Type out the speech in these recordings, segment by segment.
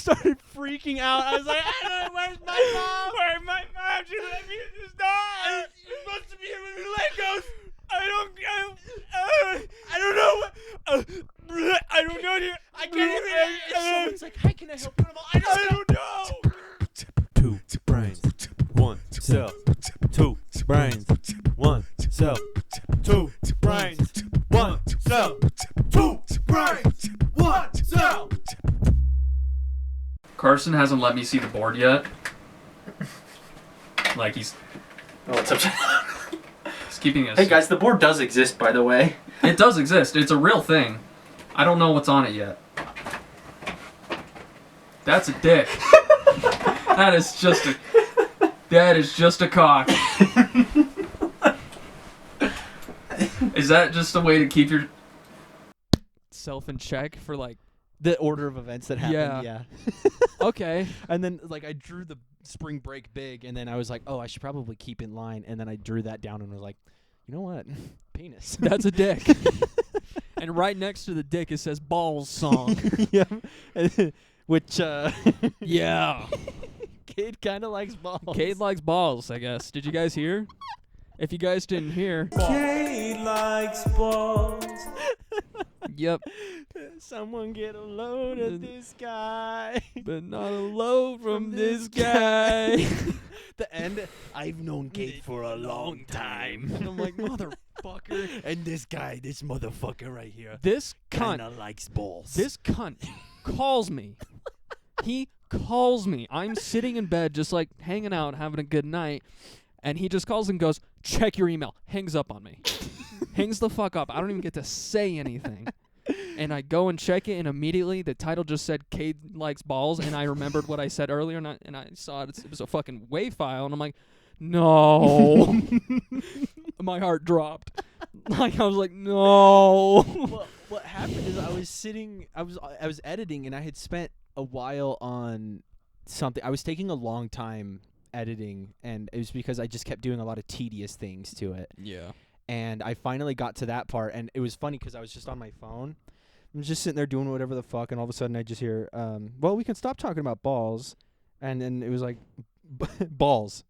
started freaking out. I was like, I don't know, where's my mom? Where's my mom? She let me in this door. You're supposed to be here with me Legos. I don't know. I don't know. I can't even. Someone's like, hi, can I help you? I don't know. 2 brains, 1 cell. 2 brains, 1 cell. 2 brains, 1 cell. 2 brains, 1 cell. Carson hasn't let me see the board yet. Like he's it's upside down. He's keeping us. Hey guys, the board does exist, by the way. It does exist. It's a real thing. I don't know what's on it yet. That's a dick. That is just a cock. Is that just a way to keep your Self in check for like. The order of events that happened, yeah. Okay. And then, like, I drew the spring break big, and then I was like, oh, I should probably keep in line. And then I drew that down and was like, you know what? Penis. That's a dick. And right next to the dick, it says balls song. Yeah. Which, Yeah. Cade kind of likes balls. Cade likes balls, I guess. Did you guys hear? If you guys didn't hear. Cade likes balls. Yep. Someone get a load of this guy. But not a load from this guy. The end. I've known Cade for a long time. And I'm like, motherfucker. And this guy, this motherfucker right here, This cunt. kinda likes balls. This cunt calls me. He calls me. I'm sitting in bed just like hanging out, having a good night. And he just calls and goes, check your email. Hangs up on me. Hangs the fuck up. I don't even get to say anything. And I go and check it, and immediately the title just said Cade likes balls, and I remembered what I said earlier, and I saw it. It was a fucking WAV file, and I'm like, no. My heart dropped. Like, I was like, no. Well, what happened is I was editing, and I had spent a while on something. I was taking a long time editing, and it was because I just kept doing a lot of tedious things to it. Yeah. And I finally got to that part, and it was funny because I was just on my phone. I'm just sitting there doing whatever the fuck, and all of a sudden I just hear, well, we can stop talking about balls. And then it was like, balls.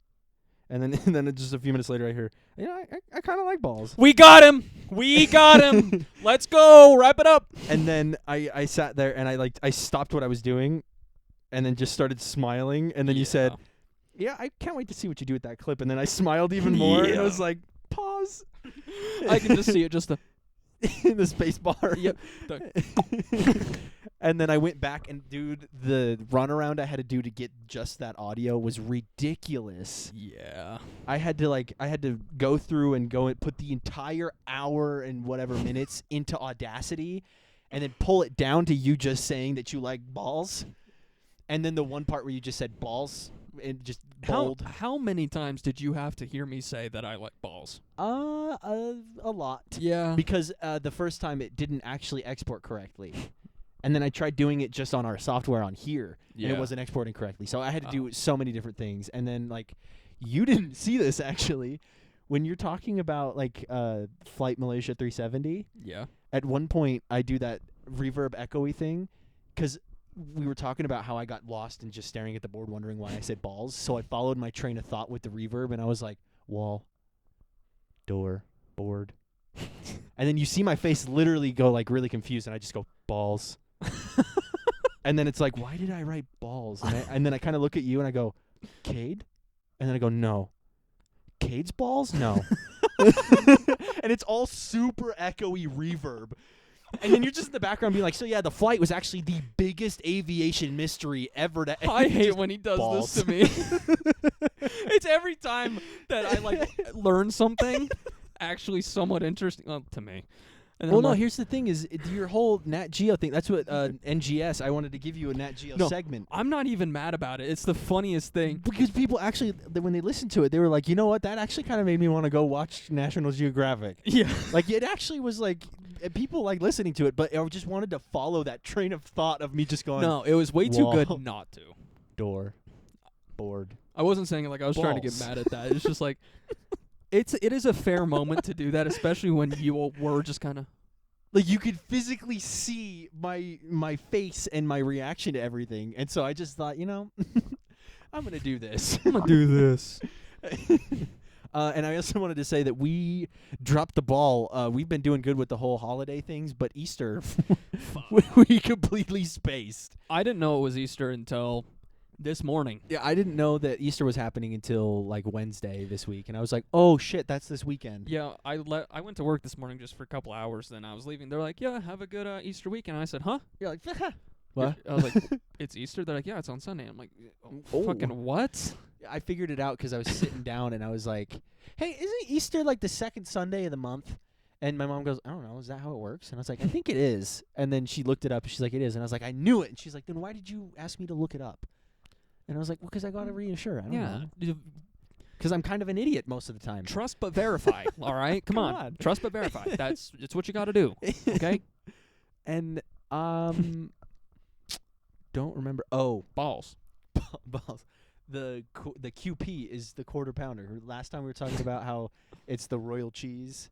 And then just a few minutes later I hear, I kind of like balls. We got him. We got him. Let's go. Wrap it up. And then I sat there, and I stopped what I was doing, and then just started smiling. And then you said, yeah, I can't wait to see what you do with that clip. And then I smiled even more, and it was like, pause. I can just see it, just the in the space bar. Yep. And then I went back, and dude, the runaround I had to do to get just that audio was ridiculous. Yeah. I had to go through and put the entire hour and whatever minutes into Audacity, and then pull it down to you just saying that you like balls, and then the one part where you just said balls. And just bold. How many times did you have to hear me say that I like balls? A lot. Yeah. Because the first time it didn't actually export correctly. And then I tried doing it just on our software on here, and it wasn't exporting correctly. So I had to do so many different things. And then, like, you didn't see this, actually. When you're talking about, like, Flight Malaysia 370, at one point I do that reverb echoey thing, because we were talking about how I got lost in just staring at the board wondering why I said balls. So I followed my train of thought with the reverb, and I was like, wall, door, board. And then you see my face literally go like really confused, and I just go, balls. And then it's like, why did I write balls? And then I kind of look at you and I go, Cade? And then I go, no. Cade's balls? No. And it's all super echoey reverb. And then you're just in the background being like, so yeah, the flight was actually the biggest aviation mystery ever. I hate when he does this to me. It's every time that I like learn something actually somewhat interesting to me. And well, no, here's the thing is your whole Nat Geo thing. That's what NGS, I wanted to give you a Nat Geo segment. I'm not even mad about it. It's the funniest thing. Because people actually, when they listened to it, they were like, you know what? That actually kind of made me want to go watch National Geographic. Yeah. Like, it actually was like, people like listening to it, but I just wanted to follow that train of thought of me just going. No, it was way too good not to. Door. Board. I wasn't saying it like I was trying to get mad at that. It's just like, it is a fair moment to do that, especially when you were just kind of. Like you could physically see my face and my reaction to everything, and so I just thought, I'm gonna do this. I'm gonna do this. And I also wanted to say that we dropped the ball. We've been doing good with the whole holiday things, but Easter, we completely spaced. I didn't know it was Easter until this morning. Yeah, I didn't know that Easter was happening until like Wednesday this week, and I was like, "Oh shit, that's this weekend." Yeah, I went to work this morning just for a couple hours. Then I was leaving. They're like, "Yeah, have a good Easter weekend." I said, "Huh?" You're like, "What?" I was like, "It's Easter." They're like, "Yeah, it's on Sunday." I'm like, Oh. "Fucking what?" I figured it out because I was sitting down and I was like, "Hey, isn't Easter like the second Sunday of the month?" And my mom goes, "I don't know. Is that how it works?" And I was like, "I think it is." And then she looked it up and she's like, "It is." And I was like, "I knew it." And she's like, "Then why did you ask me to look it up?" And I was like, "Well, because I got to reassure. I don't know. Because I'm kind of an idiot most of the time." Trust but verify. All right, come on. Trust but verify. It's what you got to do. Okay. And don't remember. Oh, Balls. balls. The QP is the quarter pounder. Last time we were talking about how it's the royal cheese.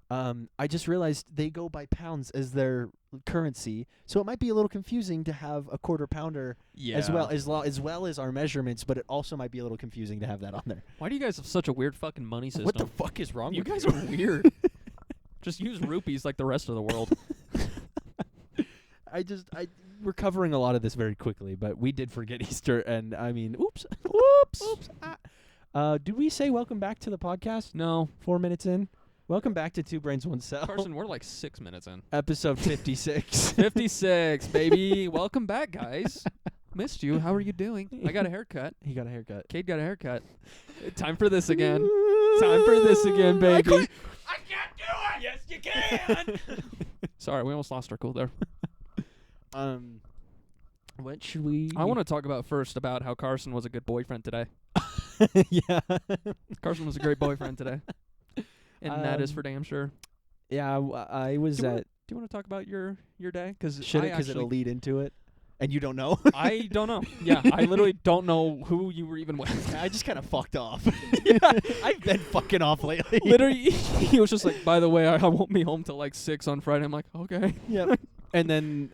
I just realized they go by pounds as their currency, so it might be a little confusing to have a quarter pounder as well as our measurements. But it also might be a little confusing to have that on there. Why do you guys have such a weird fucking money system? What the fuck is wrong You with guys you? are weird. Just use rupees like the rest of the world. We're covering a lot of this very quickly, but we did forget Easter, and I mean, oops. Did we say welcome back to the podcast? No. 4 minutes in. Welcome back to Two Brains, One Cell. Carson, we're like 6 minutes in. Episode 56. 56, baby. Welcome back, guys. Missed you. How are you doing? I got a haircut. He got a haircut. Cade got a haircut. Time for this again. Time for this again, baby. I can't do it. Yes, you can. Sorry, we almost lost our cool there. What should we? I want to talk about first about how Carson was a good boyfriend today. Yeah. Carson was a great boyfriend today. And that is for damn sure. Yeah, I was Do you at. Do you want to talk about your day? Should it? Because it'll lead into it. And you don't know? I don't know. Yeah, I literally don't know who you were even with. I just kind of fucked off. I've been fucking off lately. Literally, he was just like, by the way, I won't be home till like 6 on Friday. I'm like, okay. Yep. And then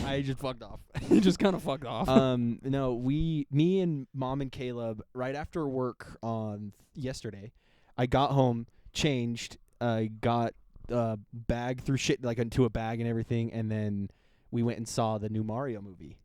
I just fucked off. He just kind of fucked off. No, me and Mom and Caleb, right after work on yesterday, I got home, changed, got bag, threw shit like into a bag and everything, and then we went and saw the new Mario movie.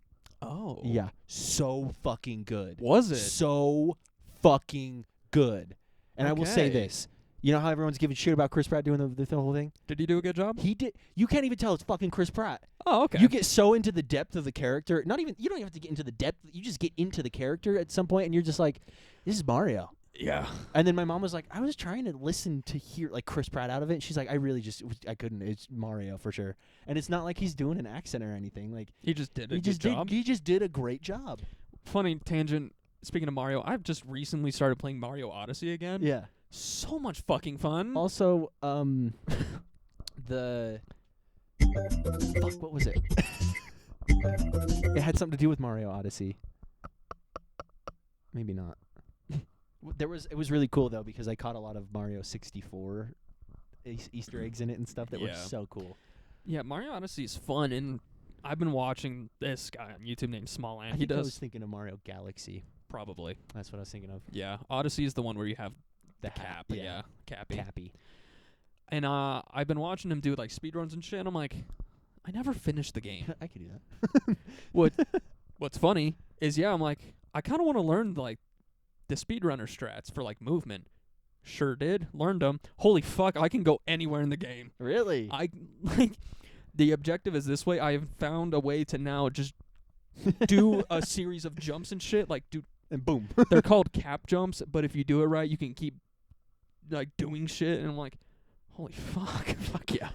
Oh. Yeah. So fucking good. Was it? So fucking good. And I will say Okay. this. You know how everyone's giving shit about Chris Pratt doing the whole thing? Did he do a good job? He did. You can't even tell it's fucking Chris Pratt. Oh, okay. You get so into the depth of the character. You don't even have to get into the depth. You just get into the character at some point, and you're just like, this is Mario. Yeah. And then my mom was like, I was trying to listen to hear like Chris Pratt out of it. And she's like, I couldn't. It's Mario for sure. And it's not like he's doing an accent or anything. Like He just did a he good just job. He just did a great job. Funny tangent. Speaking of Mario, I've just recently started playing Mario Odyssey again. Yeah. So much fucking fun. Also, the fuck, what was it? It had something to do with Mario Odyssey. Maybe not. It was really cool though because I caught a lot of Mario 64 Easter eggs in it and stuff that were Yeah. so cool. Yeah, Mario Odyssey is fun, and I've been watching this guy on YouTube named Small Ant. I He think I was does thinking of Mario Galaxy. probably. That's what I was thinking of. Yeah, Odyssey is the one where you have The cap. hat, Yeah, Cappy. Cappy. And I've been watching him do like speedruns and shit. And I'm like, I never finished the game. I could do that. What's funny is, I'm like, I kind of want to learn like the speedrunner strats for like movement. Sure did. Learned them. Holy fuck, I can go anywhere in the game. Really? I like the objective is this way. I have found a way to now just do a series of jumps and shit. Like, dude, And boom. they're called cap jumps, but if you do it right, you can keep like doing shit. And I'm like, holy fuck, fuck yeah!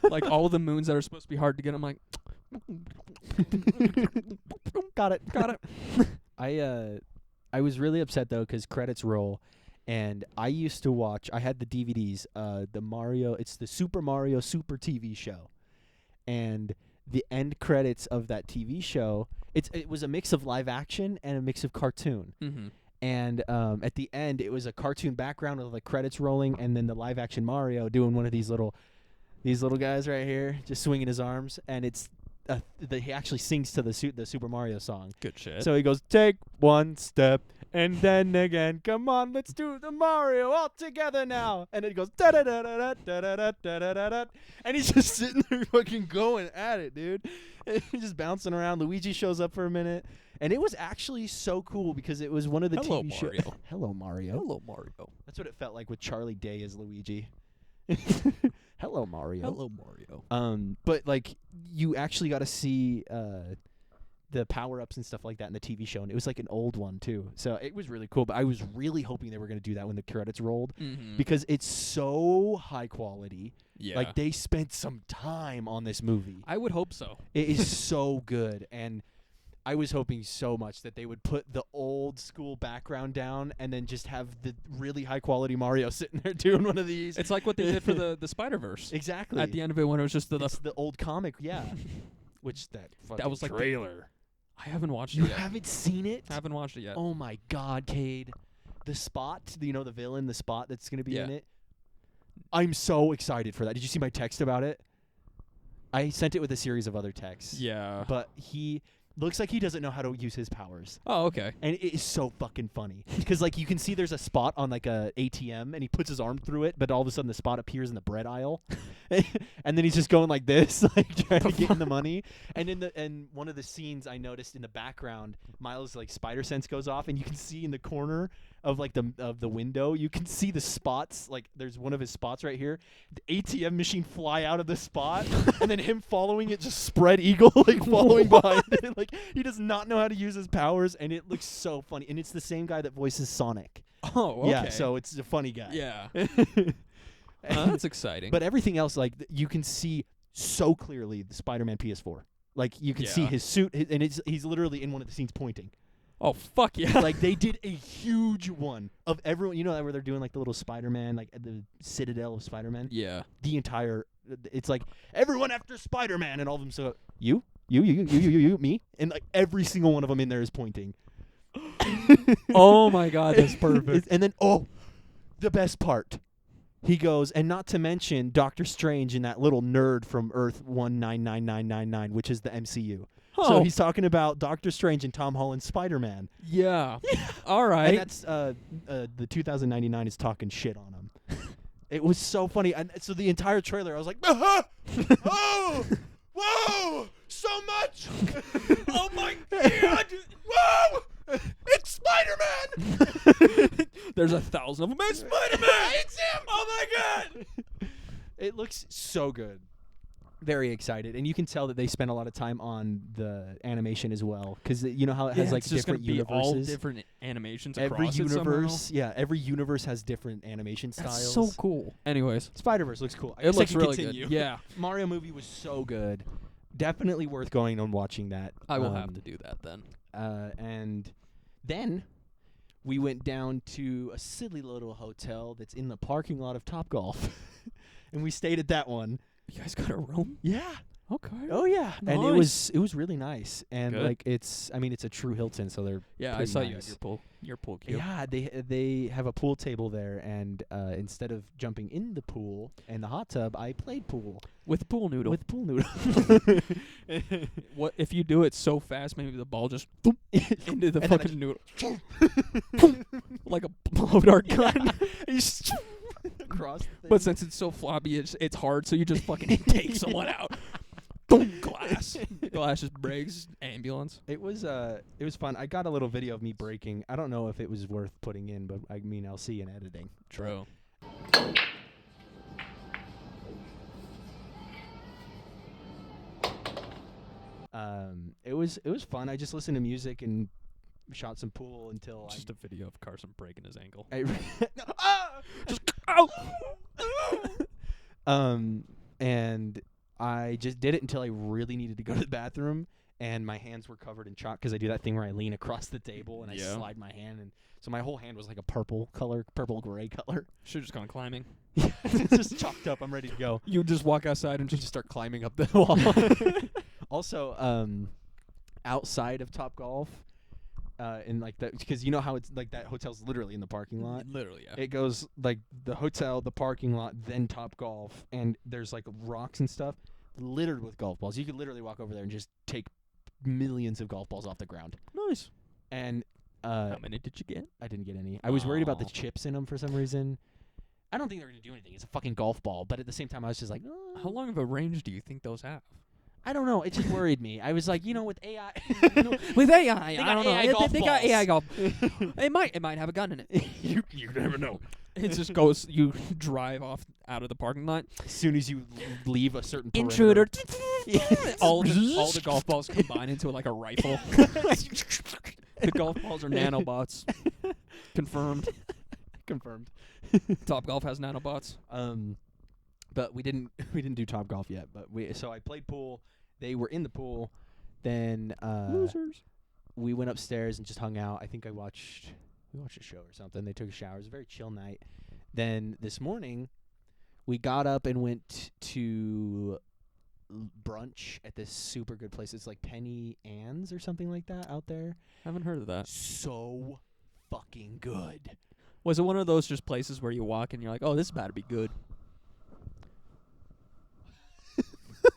Like all the moons that are supposed to be hard to get, I'm like, Got it. got it. I was really upset though because credits roll, and I used to watch. I had the DVDs. The Mario. It's the Super Mario Super TV show, and the end credits of that TV show. It was a mix of live action and a mix of cartoon. Mm-hmm. And at the end, it was a cartoon background with like credits rolling, and then the live action Mario doing one of these little These little guys right here, just swinging his arms, and it's he actually sings to the Super Mario song. Good shit. So he goes, take one step, and then again, come on, let's do the Mario all together now. And then he goes, da da da da da da da da da da da, and he's just sitting there fucking going at it, dude. And he's just bouncing around. Luigi shows up for a minute, and it was actually so cool because it was one of the Hello, TV shows. Mario. Hello, Mario. Hello, Mario. That's what it felt like with Charlie Day as Luigi. Hello, Mario. Hello, Mario. But like you actually got to see the power-ups and stuff like that in the TV show, and it was like an old one too. So it was really cool, but I was really hoping they were going to do that when the credits rolled because it's so high quality. Yeah. Like they spent some time on this movie. I would hope so. It is so good, and I was hoping so much that they would put the old school background down and then just have the really high quality Mario sitting there doing one of these. It's like what they did for the Spider-Verse. Exactly. At the end of it when it was just it's the old comic, yeah. Which that fucking was like the trailer. I haven't watched You it yet. haven't seen it? I haven't watched it yet. Oh my God, Cade. The Spot, you know the villain, the Spot that's going to be in it? I'm so excited for that. Did you see my text about it? I sent it with a series of other texts. Yeah. But he looks like he doesn't know how to use his powers. Oh, okay. And it is so fucking funny. Because, like, you can see there's a spot on, like, a ATM, and he puts his arm through it, but all of a sudden the spot appears in the bread aisle. And then he's just going like this, like, trying to get in the money. And in one of the scenes I noticed in the background, Miles' like, spider sense goes off, and you can see in the corner of, like, the window, you can see the spots. Like, there's one of his spots right here. The ATM machine fly out of the spot, and then him following it, just spread eagle, like, following behind it. Like, he does not know how to use his powers, and it looks so funny. And it's the same guy that voices Sonic. Oh, okay. Yeah, so it's a funny guy. Yeah. That's exciting. But everything else, like, you can see so clearly the Spider-Man PS4. Like, you can see his suit, and he's literally in one of the scenes pointing. Oh, fuck yeah. Like, they did a huge one of everyone. You know where they're doing, like, the little Spider-Man, like, the Citadel of Spider-Man? Yeah. The entire, it's like, everyone after Spider-Man, and all of them so, you, me, and, like, every single one of them in there is pointing. Oh, my God, that's perfect. And then, the best part. He goes, and not to mention Doctor Strange and that little nerd from Earth 199999, which is the MCU. Oh. So he's talking about Doctor Strange and Tom Holland's Spider-Man. Yeah. All right. And that's the 2099 is talking shit on him. It was so funny. And so the entire trailer, I was like, oh, whoa, so much. Oh my God. Whoa. It's Spider-Man! There's 1,000 of them. It's Spider-Man! It's him! Oh my God! It looks so good. Very excited, and you can tell that they spent a lot of time on the animation as well, because you know how it has like it's just different gonna be universes. all different animations Every across universe, every universe has different animation That's styles. so cool. Anyways, Spider-Verse looks cool. I it guess I looks can really continue. good. Yeah, Mario movie was so good. Definitely worth going and watching that. I will have to do that then. And then we went down to a silly little hotel that's in the parking lot of Topgolf, and we stayed at that one. You guys got a room? Yeah. Okay. Oh yeah. Nice. And it was really nice. And Good. like it's a true Hilton, so they're Yeah, I pretty saw you nice. at your pool cube. Yeah, they have a pool table there, and instead of jumping in the pool and the hot tub, I played pool With pool noodle. with pool noodle. What if you do it so fast? Maybe the ball just boop, into the And then fucking noodle, like a blow dart gun. Across the But thing. since it's so floppy, it's hard. So you just fucking take someone out. Boom, glass. Glass just breaks. Ambulance. It was fun. I got a little video of me breaking. I don't know if it was worth putting in, but I mean I'll see in editing. True. It was fun. I just listened to music and shot some pool until Just a video of Carson breaking his ankle. And I just did it until I really needed to go to the bathroom, and my hands were covered in chalk because I do that thing where I lean across the table and I slide my hand, and so my whole hand was like a purple gray color. Should have just gone climbing. It's just chalked up. I'm ready to go. You just walk outside and Just start climbing up the wall. Also, outside of Topgolf, in like that, because you know how it's like that hotel's literally in the parking lot. Literally, yeah. It goes like the hotel, the parking lot, then Top Golf, and there's like rocks and stuff littered with golf balls. You could literally walk over there and just take millions of golf balls off the ground. Nice. And How many did you get? I didn't get any. I was worried about the Aw. chips in them for some reason. I don't think they're gonna do anything. It's a fucking golf ball, but at the same time, I was just like, How long of a range do you think those have? I don't know. It just worried me. I was like, with AI, With AI, I got don't know. AI golf They got balls. AI golf. It might have a gun in it. you never know. It just goes. You drive off out of the parking lot. As soon as you leave a certain Intruder. perimeter. all the golf balls combine into like a rifle. The golf balls are nanobots. Confirmed. Confirmed. Top Golf has nanobots. But we didn't do Top Golf yet. But so I played pool. They were in the pool. Then Losers. we went upstairs and just hung out. I think we watched a show or something. They took a shower. It was a very chill night. Then this morning, we got up and went to brunch at this super good place. It's like Penny Ann's or something like that out there. Haven't heard of that. So fucking good. Was it one of those just places where you walk and you're like, oh, this is about to be good?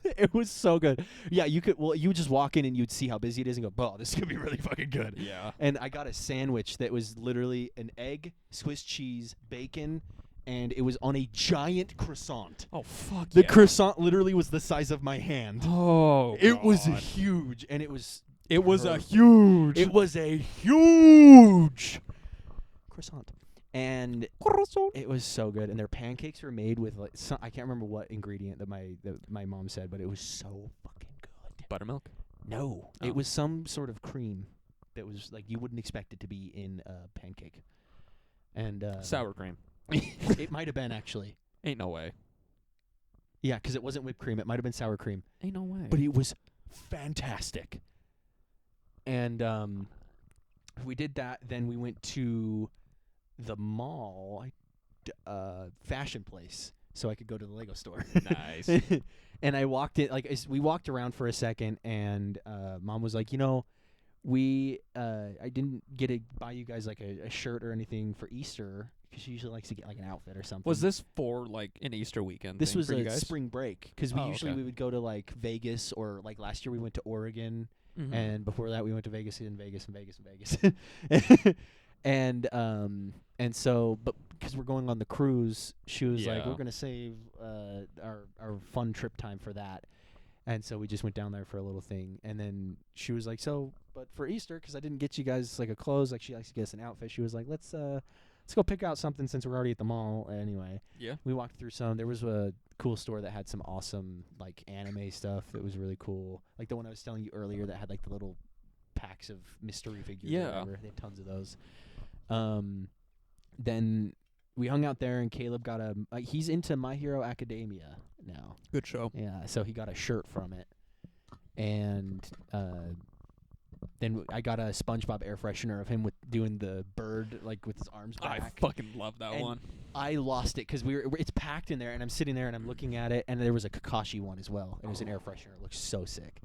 It was so good. Yeah, you would just walk in and you'd see how busy it is and go, oh, this is going to be really fucking good. Yeah. And I got a sandwich that was literally an egg, Swiss cheese, bacon, and it was on a giant croissant. Oh, fuck The yeah. croissant literally was the size of my hand. Oh, It was God. huge, and it was It was a perfect. huge. It was a huge croissant. And it was so good, and their pancakes were made with like I can't remember what ingredient that my mom said, but it was so fucking good. Buttermilk. No, Oh. it was some sort of cream that was like you wouldn't expect it to be in a pancake. And Sour cream. it might have been actually. Ain't no way. Yeah, because it wasn't whipped cream. It might have been sour cream, Ain't no way. but it was fantastic. And we did that. Then we went to the mall, fashion place, so I could go to the Lego store. Nice. And I walked in, we walked around for a second, and Mom was like, I didn't get to buy you guys like a shirt or anything for Easter, because she usually likes to get like an outfit or something. Was this for like an Easter weekend? This thing was for you a guys? spring break, because Oh, usually okay. we would go to like Vegas, or like last year we went to Oregon. Mhm. And before that, we went to Vegas and Vegas and Vegas and Vegas. And so, but because we're going on the cruise, she was like, Yeah. we're going to save our fun trip time for that. And so we just went down there for a little thing. And then she was like, but for Easter, because I didn't get you guys like a clothes, like she likes to get us an outfit. She was like, let's go pick out something since we're already at the mall. Anyway, Yeah. we walked through some. There was a cool store that had some awesome like anime stuff that was really cool, like the one I was telling you earlier that had like the little packs of mystery figures. Yeah. Or whatever. They had tons of those. Then we hung out there, and Caleb got he's into My Hero Academia now. Good show. Yeah, so he got a shirt from it, and then I got a SpongeBob air freshener of him doing the bird like with his arms I back. fucking love that And one. I lost it because it's packed in there, and I'm sitting there and I'm looking at it, and there was a Kakashi one as well. It was an air freshener. It looks so sick.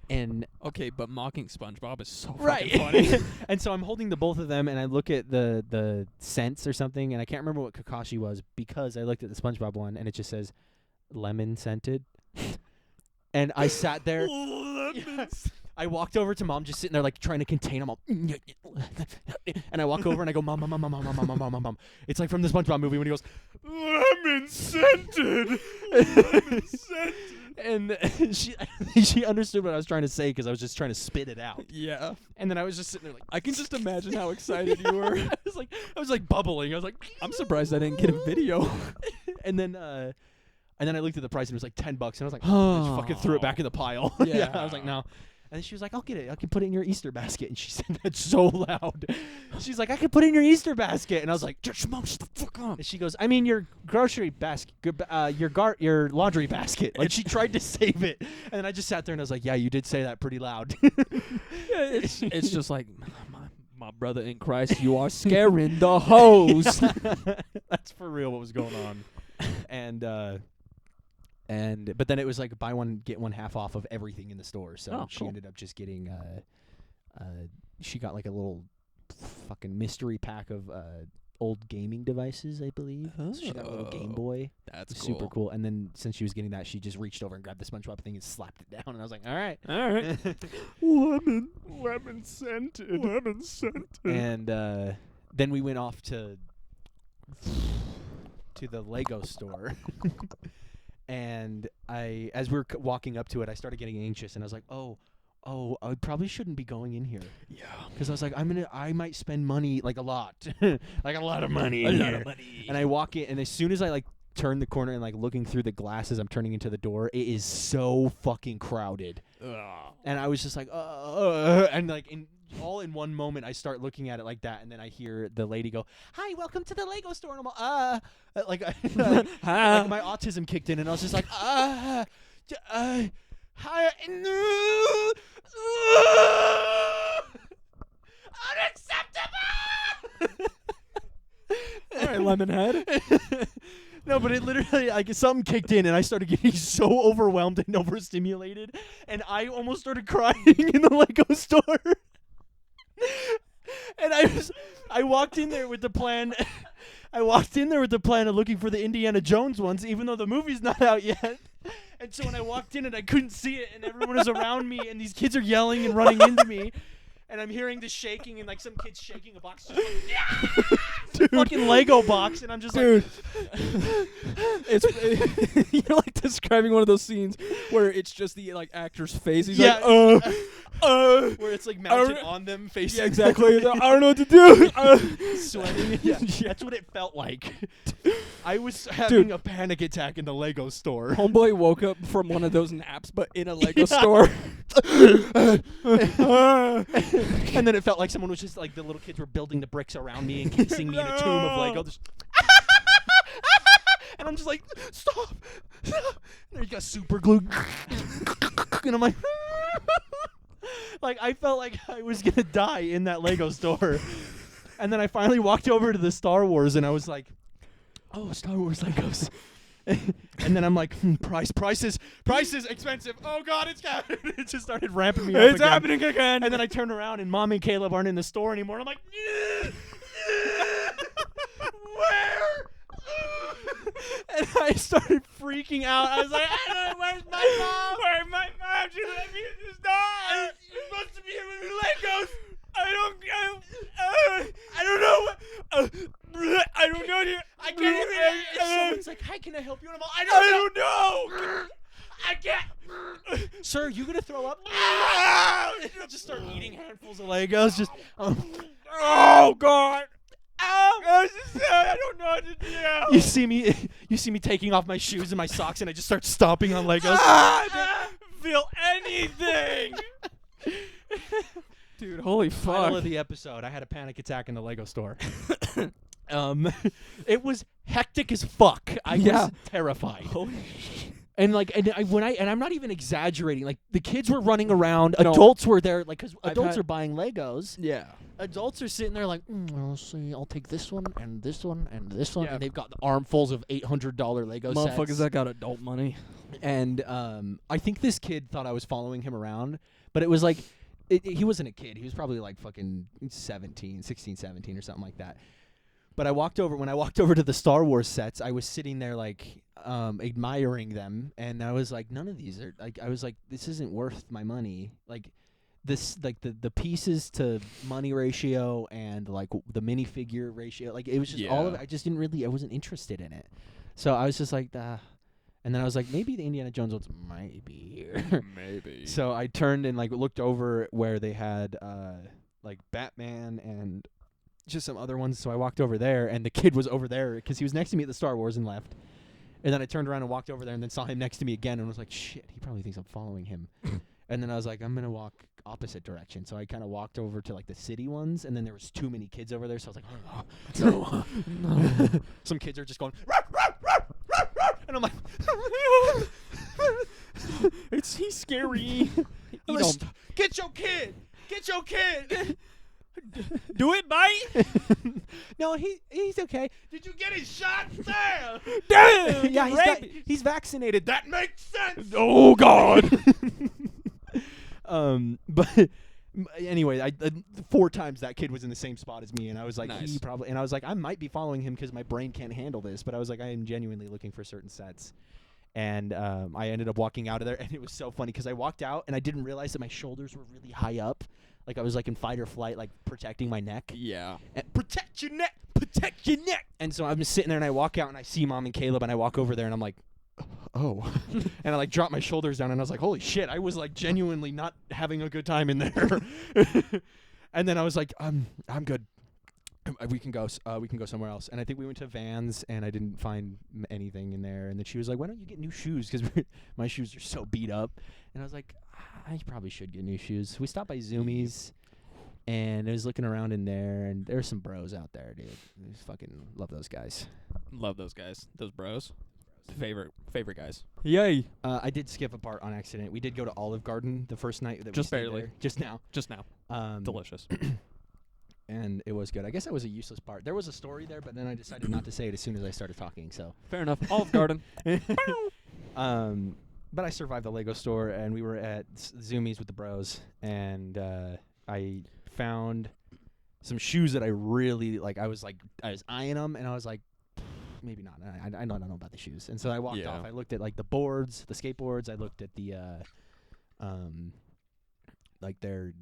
And Okay, but mocking SpongeBob is so right, fucking funny. and so I'm holding the both of them, and I look at the scents or something, and I can't remember what Kakashi was because I looked at the SpongeBob one, and it just says lemon scented. And I sat there. I walked over to Mom, just sitting there like trying to contain him. And I walk over and I go, Mom, Mom, Mom, Mom, Mom, Mom, Mom, Mom, Mom, Mom. It's like from the SpongeBob movie when he goes, lemon scented. Lemon scented. And she understood what I was trying to say because I was just trying to spit it out. Yeah. And then I was just sitting there like, I can just imagine how excited you were. I was like bubbling. I was like, I'm surprised I didn't get a video. and then I looked at the price and it was like $10, and I was like, I just fucking threw it back in the pile. Yeah, I was like, no. And she was like, I'll get it. I can put it in your Easter basket. And she said that so loud. She's like, I can put it in your Easter basket. And I was like, just Mom, shut the fuck up. And she goes, I mean your grocery basket, your laundry basket. Like she tried to save it. And then I just sat there and I was like, yeah, you did say that pretty loud. It's just like, my brother in Christ, you are scaring the hoes. That's for real what was going on. But then it was like buy one get one half off of everything in the store. So Oh, she cool. ended up just getting she got like a little fucking mystery pack of old gaming devices, I believe. So she got a little Game Boy. That's It was super cool. And then since she was getting that, she just reached over and grabbed the SpongeBob thing and slapped it down. And I was like, all right. Lemon scented. And then we went off to the Lego store. And as we were walking up to it, I started getting anxious, and I was like, oh, I probably shouldn't be going in here. Yeah. Because I was like, I might spend money, like a lot, like a lot of money in here. And I walk in, and as soon as I like turn the corner and like looking through the glasses, I'm turning into the door. It is so fucking crowded. And I was just like, and like all in one moment, I start looking at it like that, and then I hear the lady go, "Hi, welcome to the Lego store." And I'm like, like my autism kicked in, and I was just like, hi, unacceptable. All right, Lemonhead. No, but it literally, like, something kicked in, and I started getting so overwhelmed and overstimulated, and I almost started crying in the Lego store. And I walked in there with the plan. I walked in there with the plan of looking for the Indiana Jones ones, even though the movie's not out yet. And so when I walked in and I couldn't see it, and everyone is around me, and these kids are yelling and running into me, and I'm hearing the shaking, and like some kids shaking a box, just like, Dude. fucking Lego box, and I'm just Dude. like, It's you're like describing one of those scenes where it's just the like actor's face. He's Yeah. like, where it's like mounted on them, facing. yeah, exactly. He's like, I don't know what to do. Sweating. Yeah, that's what it felt like. I was having a panic attack in the Lego store. Homeboy woke up from one of those naps, but in a Lego store. And then it felt like someone was just like, the little kids were building the bricks around me, encasing me in a tomb of Lego. And I'm just like, stop. And then he got super glue. And I'm like, like, I felt like I was going to die in that Lego store. And then I finally walked over to the Star Wars, and I was like, oh, Star Wars Legos. And then I'm like, price is expensive. Oh God, it's happening. It just started ramping me up. It's again. happening again. And then I turn around, and Mom and Caleb aren't in the store anymore. I'm like, where? And I started freaking out. I was like, I don't know, where's my mom? Where's my mom? She let me in the store. You're supposed to be here with me Legos. I don't know. I don't know. I can't even. Someone's like, "Hi, can I help you?" And I'm like, I don't know. I can't. Sir, you gonna throw up? And I'll just start eating handfuls of Legos. Just. Oh God. I don't know what to do. You see me taking off my shoes and my socks, and I just start stomping on Legos. I don't feel anything. Dude, holy fuck. Title of the episode: I had a panic attack in the Lego store. It was hectic as fuck. I was terrified. Holy shit. And like, and I'm not even exaggerating. Like, the kids were running around. Adults were there, like, because adults are buying Legos. Yeah. Adults are sitting there like, I'll see. I'll take this one and this one and this one, and they've got the armfuls of $800 Lego sets. Motherfuckers that got adult money. And I think this kid thought I was following him around, but it was like, he wasn't a kid. He was probably like fucking 16, 17 or something like that. But when I walked over to the Star Wars sets, I was sitting there like admiring them, and I was like, none of these are like, I was like, this isn't worth my money. Like, this, like the pieces to money ratio and like the minifigure ratio, like it was just all of it. I just I wasn't interested in it. So I was just like, and then I was like, maybe the Indiana Jones ones might be here. Maybe. So I turned and like looked over where they had like Batman and just some other ones. So I walked over there, and the kid was over there because he was next to me at the Star Wars and left. And then I turned around and walked over there, and then saw him next to me again, and was like, shit, he probably thinks I'm following him. And then I was like, I'm gonna walk opposite direction. So I kind of walked over to like the city ones, and then there was too many kids over there. So I was like, no. Some kids are just going, ruff, ruff, ruff, ruff, ruff. And I'm like, He's scary. Get your kid. Get your kid. Do it, mate. No, he's okay. Did you get his shot? Damn. Damn. Yeah, he's vaccinated. That makes sense. Oh God. But and anyway, 4 times that kid was in the same spot as me, and I was like, Nice. and I was like, I might be following him because my brain can't handle this, but I was like, I am genuinely looking for certain sets. And I ended up walking out of there, and it was so funny because I walked out, and I didn't realize that my shoulders were really high up. Like I was like in fight or flight, like protecting my neck. Yeah. And protect your neck! Protect your neck! And so I'm just sitting there, and I walk out, and I see Mom and Caleb, and I walk over there, and I'm like, oh. And I like drop my shoulders down, and I was like, holy shit, I was like genuinely not having a good time in there. And then I was like, I'm good. We can go somewhere else. And I think we went to Vans, and I didn't find anything in there. And then she was like, why don't you get new shoes? Because my shoes are so beat up. And I was like, I probably should get new shoes. We stopped by Zoomies, and I was looking around in there, and there's some bros out there, dude. I just fucking love those guys. Love those guys. Those bros. Favorite guys. Yay. I did skip a part on accident. We did go to Olive Garden the first night that Just we stayed barely. there. Just now. Just now. Delicious. And it was good. I guess that was a useless part. There was a story there, but then I decided not to say it as soon as I started talking. So Fair enough. Olive Garden. But I survived the Lego store, and we were at Zoomies with the bros, and I found some shoes that I really like. I was eyeing them, and I was like, maybe not. I don't know about the shoes, and so I walked off. I looked at like the boards, the skateboards. I looked at the like their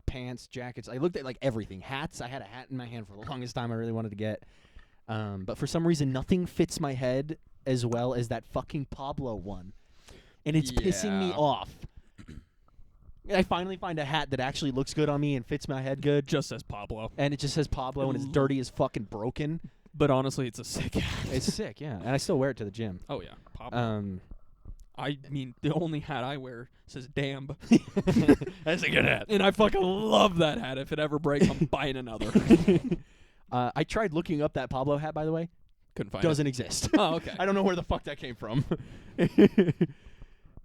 pants, jackets. I looked at like everything. Hats. I had a hat in my hand for the longest time. I really wanted to get, but for some reason, nothing fits my head as well as that fucking Pablo one. And it's pissing me Yeah. off. I finally find a hat that actually looks good on me and fits my head good. Just says Pablo. And it just says Pablo, and it's dirty as fucking broken. But honestly, it's a sick hat. It's sick, yeah. And I still wear it to the gym. Oh, yeah. Pablo. I mean, the only hat I wear says damn. That's a good hat. And I fucking love that hat. If it ever breaks, I'm buying another. I tried looking up that Pablo hat, by the way. Couldn't find Doesn't exist. Oh, okay. I don't know where the fuck that came from.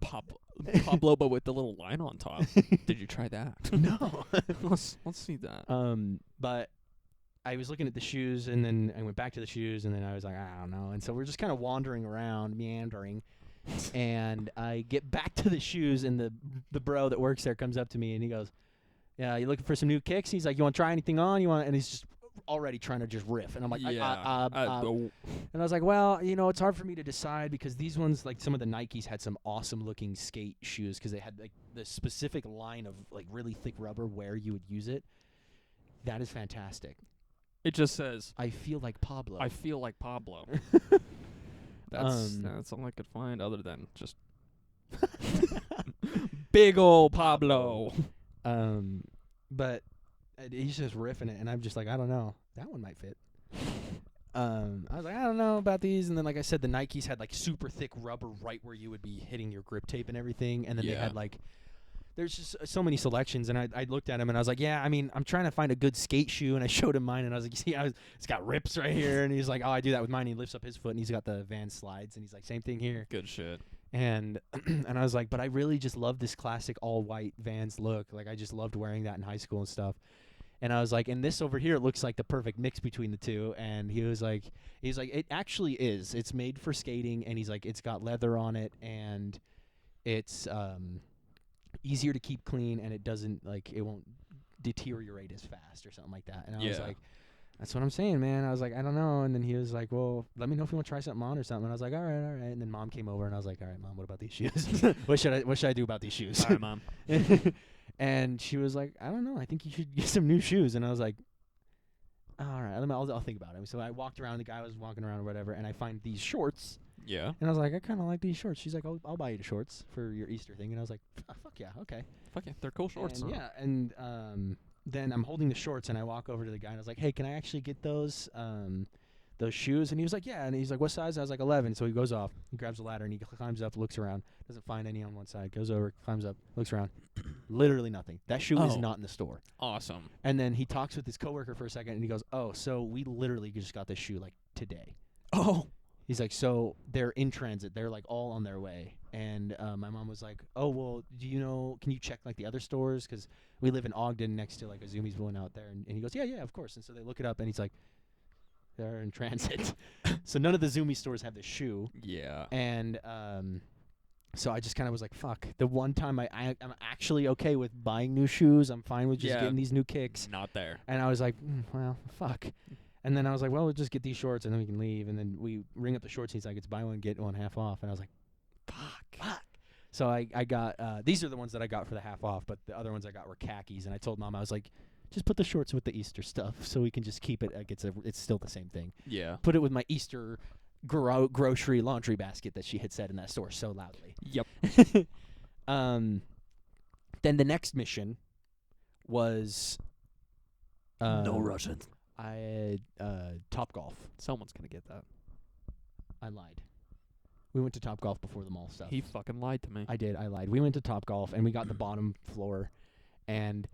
Pablo, but with the little line on top. Did you try that? No. let's see that. But I was looking at the shoes, and then I went back to the shoes, and then I was like, I don't know. And so we're just kind of wandering around, meandering. And I get back to the shoes, and the bro that works there comes up to me, and he goes, yeah, you looking for some new kicks? He's like, you want to try anything on? And he's just already trying to just riff. And I'm like, and I was like, well, it's hard for me to decide because these ones, like some of the Nikes had some awesome looking skate shoes because they had like the specific line of like really thick rubber where you would use it. That is fantastic. It just says, I feel like Pablo. I feel like Pablo. That's all I could find other than just big old Pablo. But he's just riffing it, and I'm just like, I don't know. That one might fit. I was like, I don't know about these. And then, like I said, the Nikes had like super thick rubber right where you would be hitting your grip tape and everything. And then they had like, there's just so many selections. And I looked at him, and I was like, yeah, I mean, I'm trying to find a good skate shoe. And I showed him mine, and I was like, you see, it's got rips right here. And he's like, oh, I do that with mine. And he lifts up his foot, and he's got the Vans slides, and he's like, same thing here. Good shit. And and I was like, but I really just love this classic all white Vans look. Like I just loved wearing that in high school and stuff. And I was like, and this over here looks like the perfect mix between the two. And he was like, it actually is. It's made for skating, and he's like, it's got leather on it, and it's easier to keep clean, and it won't deteriorate as fast or something like that. And I was like, that's what I'm saying, man. I was like, I don't know. And then he was like, well, let me know if you want to try something on or something. And I was like, all right. And then Mom came over, and I was like, all right, Mom, what about these shoes? What should I do about these shoes? All right, Mom. And she was like, I don't know. I think you should get some new shoes. And I was like, all right, I'll think about it. So I walked around. The guy was walking around or whatever, and I find these shorts. Yeah. And I was like, I kind of like these shorts. She's like, I'll buy you the shorts for your Easter thing. And I was like, fuck yeah, okay. Fuck yeah, they're cool shorts. And yeah, and then I'm holding the shorts, and I walk over to the guy, and I was like, hey, can I actually get those shoes? And he was like, yeah. And he's like, what size? I was like, 11. So he goes off, he grabs a ladder, and he climbs up, looks around, doesn't find any on one side, goes over, climbs up, looks around. Literally nothing. That shoe is not in the store. Awesome. And then he talks with his coworker for a second, and he goes, oh, so we literally just got this shoe like today. Oh. He's like, so they're in transit. They're like all on their way. And my mom was like, oh, well, can you check like the other stores? Because we live in Ogden next to like a Zoomies one out there. And he goes, yeah, of course. And so they look it up, and he's like, they're in transit. So none of the Zoomies stores have the shoe. Yeah. And So I just kind of was like, fuck. The one time I'm actually okay with buying new shoes. I'm fine with just Yeah. getting these new kicks. Not there. And I was like, well, fuck. And then I was like, well, we'll just get these shorts and then we can leave. And then we ring up the shorts. He's like, it's buy one, get one half off. And I was like, fuck. So I got, these are the ones that I got for the half off, but the other ones I got were khakis. And I told Mom, I was like, just put the shorts with the Easter stuff so we can just keep it. Like it's still the same thing. Yeah. Put it with my Easter grocery laundry basket that she had said in that store so loudly. Yep. Then the next mission was No Russian. I Top Golf. Someone's gonna get that. I lied. We went to Top Golf before the mall stuff. He fucking lied to me. I did. I lied. We went to Top Golf and we got the bottom floor, and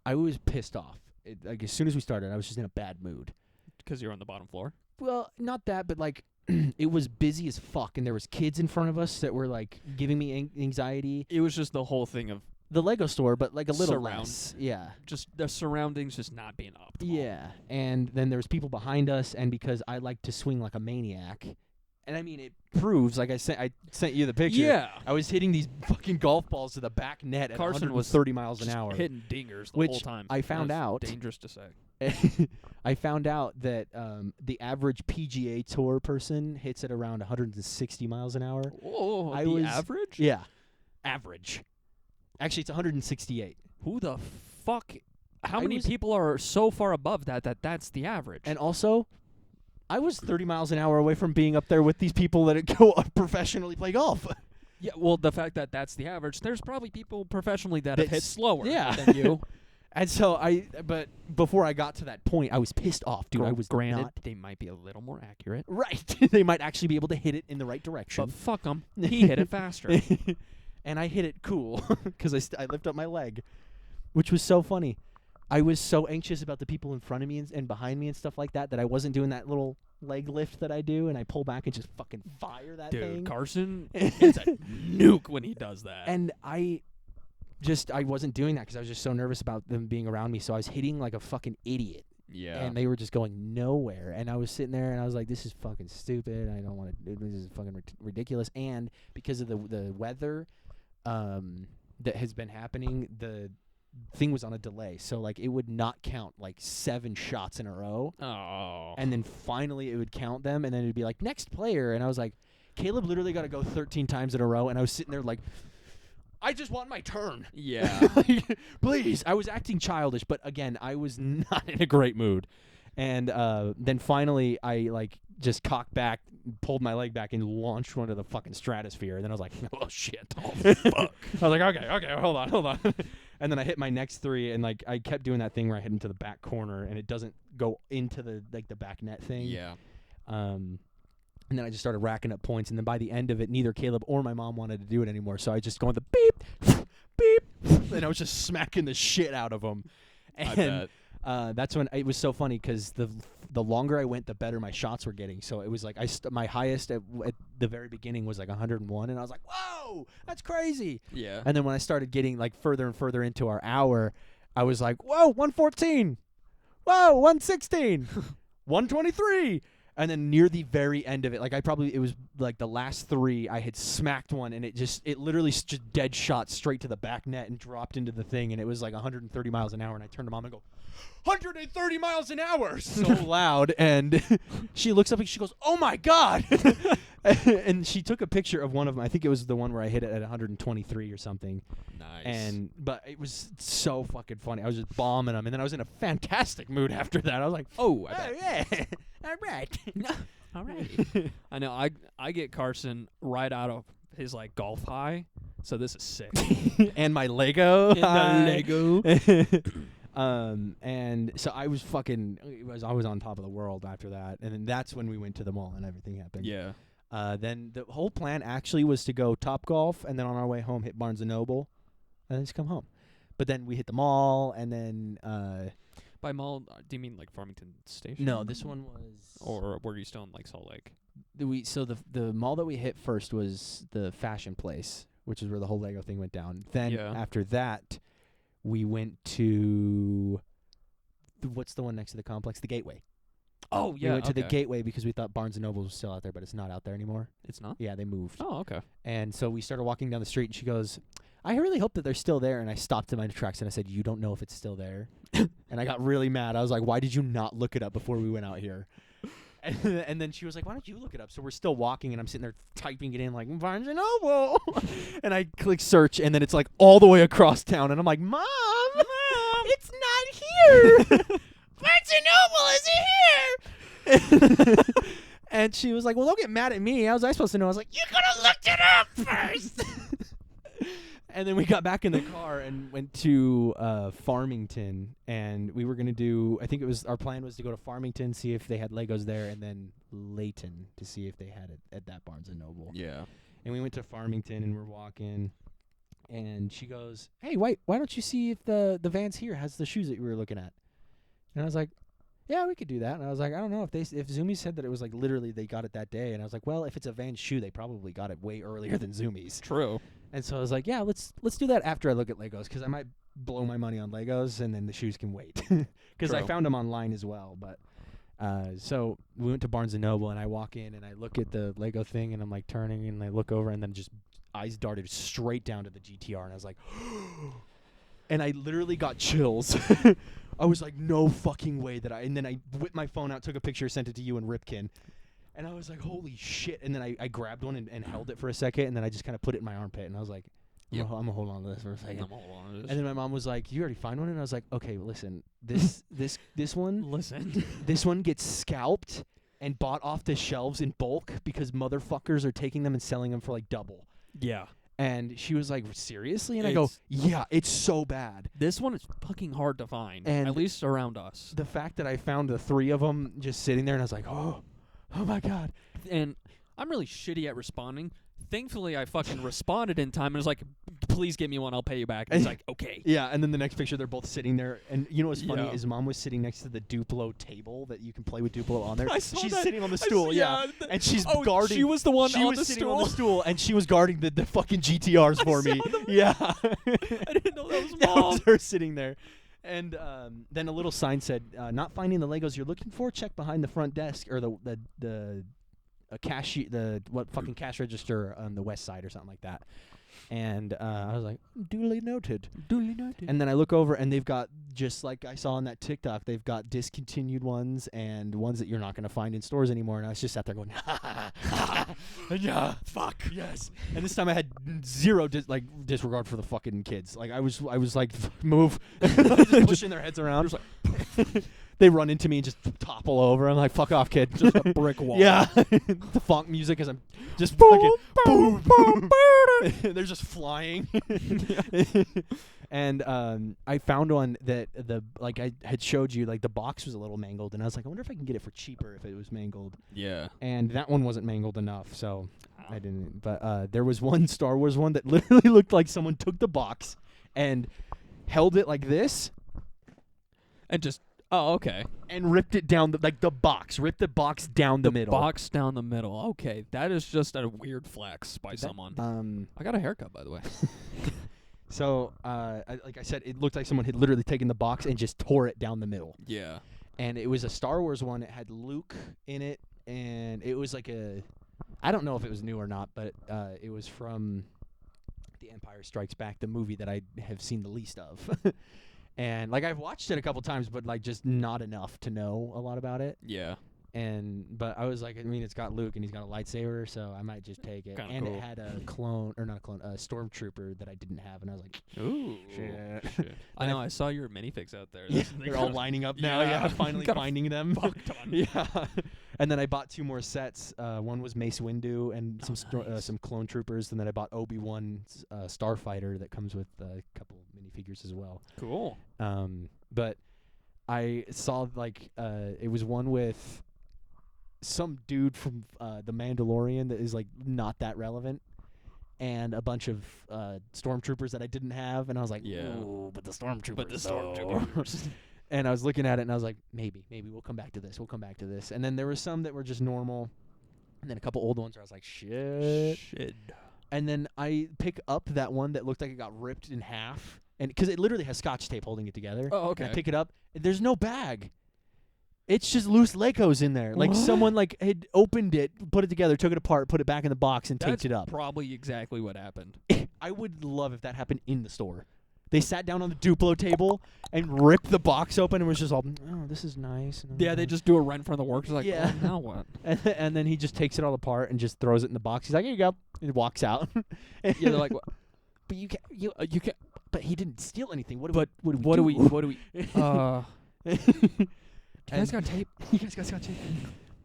I was pissed off. Like as soon as we started, I was just in a bad mood. Because you're on the bottom floor. Well, not that, but like it was busy as fuck, and there was kids in front of us that were like giving me anxiety. It was just the whole thing of The Lego store, but like a little Surround. less. Yeah. just the surroundings just not being optimal. Yeah. And then there was people behind us, and because I like to swing like a maniac, and I mean it proves, like I sent you the picture. Yeah. I was hitting these fucking golf balls to the back net at Carson was 130 miles an Just hour. hitting dingers the Which whole time. I found That was out- Dangerous to say. I found out that the average PGA Tour person hits at around 160 miles an hour. Oh, I the was- average? Yeah, average. Actually, it's 168. Who the fuck? How I many was- people are so far above that's the average? And also, I was 30 miles an hour away from being up there with these people that go professionally play golf. yeah, well, the fact that that's the average, there's probably people professionally that have hit That's- slower yeah. than you. And so but before I got to that point, I was pissed off, dude. I was Granted, not they might be a little more accurate, right. They might actually be able to hit it in the right direction. but fuck them. He hit it faster. And I hit it cool because I lift up my leg, which was so funny. I was so anxious about the people in front of me and behind me and stuff like that I wasn't doing that little leg lift that I do, and I pull back and just fucking fire that Dude, thing. Carson is a nuke when he does that. And I wasn't doing that because I was just so nervous about them being around me, so I was hitting like a fucking idiot. yeah. And they were just going nowhere. And I was sitting there and I was like, this is fucking stupid. I don't want to do this. Is fucking ridiculous. And because of the weather that has been happening, the thing was on a delay. So, like, it would not count, like, 7 shots in a row. Oh. And then finally it would count them. And then it would be like, next player. And I was like, Caleb literally got to go 13 times in a row. And I was sitting there like, I just want my turn. yeah. Like, please. I was acting childish, but again, I was not in a great mood. And then finally, I like just cocked back, pulled my leg back, and launched one to the fucking stratosphere. And then I was like, oh shit. Oh fuck. I was like, okay, hold on. And then I hit my next 3, and like I kept doing that thing where I hit into the back corner, and it doesn't go into the back net thing. Yeah. And then I just started racking up points, and then by the end of it, neither Caleb or my mom wanted to do it anymore. So I just go on the beep, beep, and I was just smacking the shit out of them. I And bet. that's when it was so funny because the longer I went, the better my shots were getting. So it was like my highest at the very beginning was like 101, and I was like, whoa, that's crazy. Yeah. And then when I started getting like further and further into our hour, I was like, whoa, 114, whoa, 116, 123. And then near the very end of it, like it was like the last 3, I had smacked one, and it literally just dead shot straight to the back net and dropped into the thing, and it was like 130 miles an hour, and I turned to Mom and go, 130 miles an hour, so loud, and she looks up and she goes, oh my God. And she took a picture of one of them. I think it was the one where I hit it at 123 or something. Nice. But it was so fucking funny. I was just bombing them, and then I was in a fantastic mood after that. I was like, oh, I oh bet. yeah, all right. All right. I know. I get Carson right out of his like golf high, so this is sick. And my Lego. Lego. And so I was I was on top of the world after that, and then that's when we went to the mall and everything happened. Yeah. Then the whole plan actually was to go Top Golf, and then on our way home hit Barnes & Noble, and then just come home. But then we hit the mall, and then By mall, do you mean like Farmington Station? no, this one was Or were you still in like Salt Lake? the mall that we hit first was the fashion place, which is where the whole Lego thing went down. Then Yeah. after that, we went to what's the one next to the complex? The Gateway. Oh, yeah. We went to the okay. Gateway because we thought Barnes & Noble was still out there, but it's not out there anymore. It's not? Yeah, they moved. Oh, okay. And so we started walking down the street, and she goes, I really hope that they're still there. And I stopped in my tracks, and I said, you don't know if it's still there? And I got really mad. I was like, why did you not look it up before we went out here? And then she was like, why don't you look it up? So we're still walking, and I'm sitting there typing it in like, Barnes & Noble. And I click search, and then it's like all the way across town. And I'm like, Mom, it's not here. Barnes & Noble isn't here. And she was like, well, don't get mad at me. How was I supposed to know? I was like, you could have looked it up first. And then we got back in the car and went to Farmington, and we were going to do, I think it was, our plan was to go to Farmington, see if they had Legos there, and then Layton to see if they had it at that Barnes & Noble. Yeah. And we went to Farmington, and we're walking, and she goes, hey, why don't you see if the Vans here has the shoes that you were looking at? And I was like, yeah, we could do that. And I was like, I don't know if Zoomies said that it was like literally they got it that day. And I was like, well, if it's a Vans shoe, they probably got it way earlier than Zoomies. True. And so I was like, yeah, let's do that after I look at Legos, because I might blow my money on Legos and then the shoes can wait. Because I True. found them online as well. But so we went to Barnes & Noble, and I walk in and I look at the Lego thing, and I'm like turning, and I look over, and then just eyes darted straight down to the GTR, and I was like, and I literally got chills. I was like, no fucking way that and then I whipped my phone out, took a picture, sent it to you and Ripkin. And I was like, holy shit. And then I grabbed one and held it for a second, and then I just kind of put it in my armpit, and I was like, I'm going to hold on to this for a second. And then my mom was like, you already find one? And I was like, okay, well, listen, this one, Listen. this one gets scalped and bought off the shelves in bulk because motherfuckers are taking them and selling them for like double. Yeah. And she was like, seriously? And I go, yeah, it's so bad. This one is fucking hard to find, And at least around us. The fact that I found the 3 of them just sitting there, and I was like, oh my God. And I'm really shitty at responding. Thankfully, I fucking responded in time and was like, please give me one, I'll pay you back. And he's like, okay. Yeah, and then the next picture, they're both sitting there. And you know what's funny Yeah. is Mom was sitting next to the Duplo table that you can play with Duplo on there. I saw She's that. sitting on the stool, yeah. And she's guarding. She was the one She on was the sitting stool. on the stool, and she was guarding the fucking GTRs for me. Yeah. I didn't know that was That Mom. was her sitting there. And then a little sign said, not finding the Legos you're looking for, check behind the front desk, or the cash cash register on the west side or something like that. And I was like, duly noted. Duly noted. And then I look over, and they've got, just like I saw on that TikTok, they've got discontinued ones and ones that you're not going to find in stores anymore. And I was just sat there going, yeah, fuck, yes. And this time I had zero disregard for the fucking kids. Like I was like, move, just pushing their heads around. Just like they run into me and just topple over. I'm like, fuck off, kid. Just a brick wall. Yeah. The funk music as I'm just fucking boom, boom, boom. They're just flying. And I found one that I had showed you, like the box was a little mangled, and I was like, I wonder if I can get it for cheaper if it was mangled. Yeah. And that one wasn't mangled enough, so I didn't. But there was one Star Wars one that literally looked like someone took the box and held it like this And just, oh, okay. and ripped it down, ripped the box down the middle. Box down the middle. Okay, that is just a weird flex by someone. I got a haircut, by the way. So, like I said, it looked like someone had literally taken the box and just tore it down the middle. Yeah. And it was a Star Wars one. It had Luke in it, and it was like I don't know if it was new or not, but it was from The Empire Strikes Back, the movie that I have seen the least of. And, like, I've watched it a couple times, but, like, just not enough to know a lot about it. Yeah. But I was like, I mean, it's got Luke, and he's got a lightsaber, so I might just take it. Kinda And cool. it had a stormtrooper that I didn't have, and I was like, Ooh. shit. I know. I saw your minifigs out there. Yeah, they're all lining up now. Yeah, finally Got a finding them. fuck ton. Yeah. And then I bought 2 more sets. One was Mace Windu and some clone troopers, and then I bought Obi-Wan's Starfighter that comes with a couple minifigures as well. Cool. But I saw it was one with some dude from The Mandalorian that is like not that relevant, and a bunch of stormtroopers that I didn't have, and I was like, Yeah. ooh, but the stormtroopers. But the though." stormtroopers. And I was looking at it, and I was like, maybe we'll come back to this. And then there were some that were just normal, and then a couple old ones where I was like, shit. And then I pick up that one that looked like it got ripped in half, and because it literally has Scotch tape holding it together. Oh, okay. And I pick it up. There's no bag. It's just loose Legos in there. Like What? someone like had opened it, put it together, took it apart, put it back in the box, and taped That's it up. probably exactly what happened. I would love if that happened in the store. They sat down on the Duplo table and ripped the box open and was just all, oh, this is nice. Yeah, they just do it right in front of the works. Like, Yeah. oh, now what? And then he just takes it all apart and just throws it in the box. He's like, here you go. And walks out. Yeah, they're like, what? but you can't. But he didn't steal anything. What But do we what do we? What do we? You guys And- got tape? You guys got tape.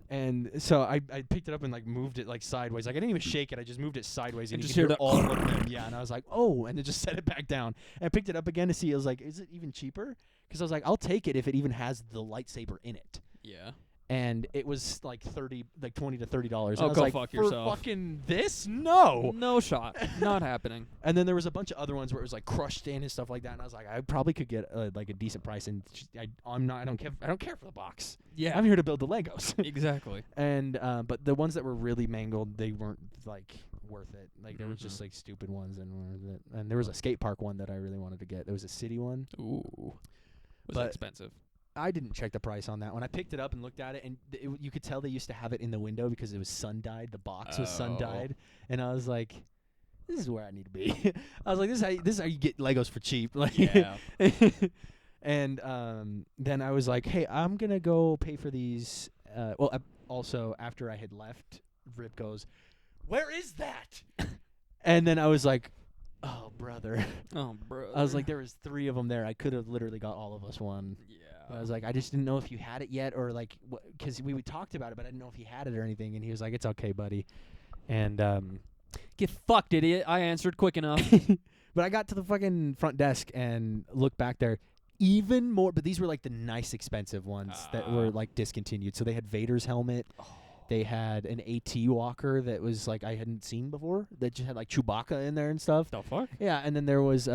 And so I picked it up and like moved it like sideways. Like I didn't even shake it. I just moved it sideways And you just could hear the all of them. Yeah, and I was like, oh, and then just set it back down. And I picked it up again to see. I was like, is it even cheaper? Because I was like, I'll take it if it even has the lightsaber in it. Yeah. And it was like $20 to $30. Oh, I was go like, fuck for yourself. fucking this? No. No shot. Not happening. And then there was a bunch of other ones where it was like crushed in and stuff like that. And I was like, I probably could get like a decent price. And I don't care for the box. Yeah. I'm here to build the Legos. Exactly. And but the ones that were really mangled, they weren't like worth it. Like there was just like stupid ones and there was a skate park one that I really wanted to get. There was a city one. Ooh. Was But- expensive. I didn't check the price on that one. I picked it up and looked at it, and you could tell they used to have it in the window because it was sun dyed. The box was sun dyed, and I was like, "This is where I need to be." I was like, "This is how you get Legos for cheap." Like, Yeah. and then I was like, "Hey, I'm gonna go pay for these." Also after I had left, Rip goes, "Where is that?" And then I was like, "Oh, brother." Oh, bro. I was like, there was 3 of them there. I could have literally got all of us one. yeah. I was like, I just didn't know if you had it yet, or like, because we talked about it, but I didn't know if he had it or anything. And he was like, "It's okay, buddy." And Get fucked, idiot. I answered quick enough. but I got to the fucking front desk and looked back there, even more. But these were like the nice, expensive ones that were like discontinued. So they had Vader's helmet. They had an AT walker that was like I hadn't seen before. That just had like Chewbacca in there and stuff. The fuck? Yeah, and then there was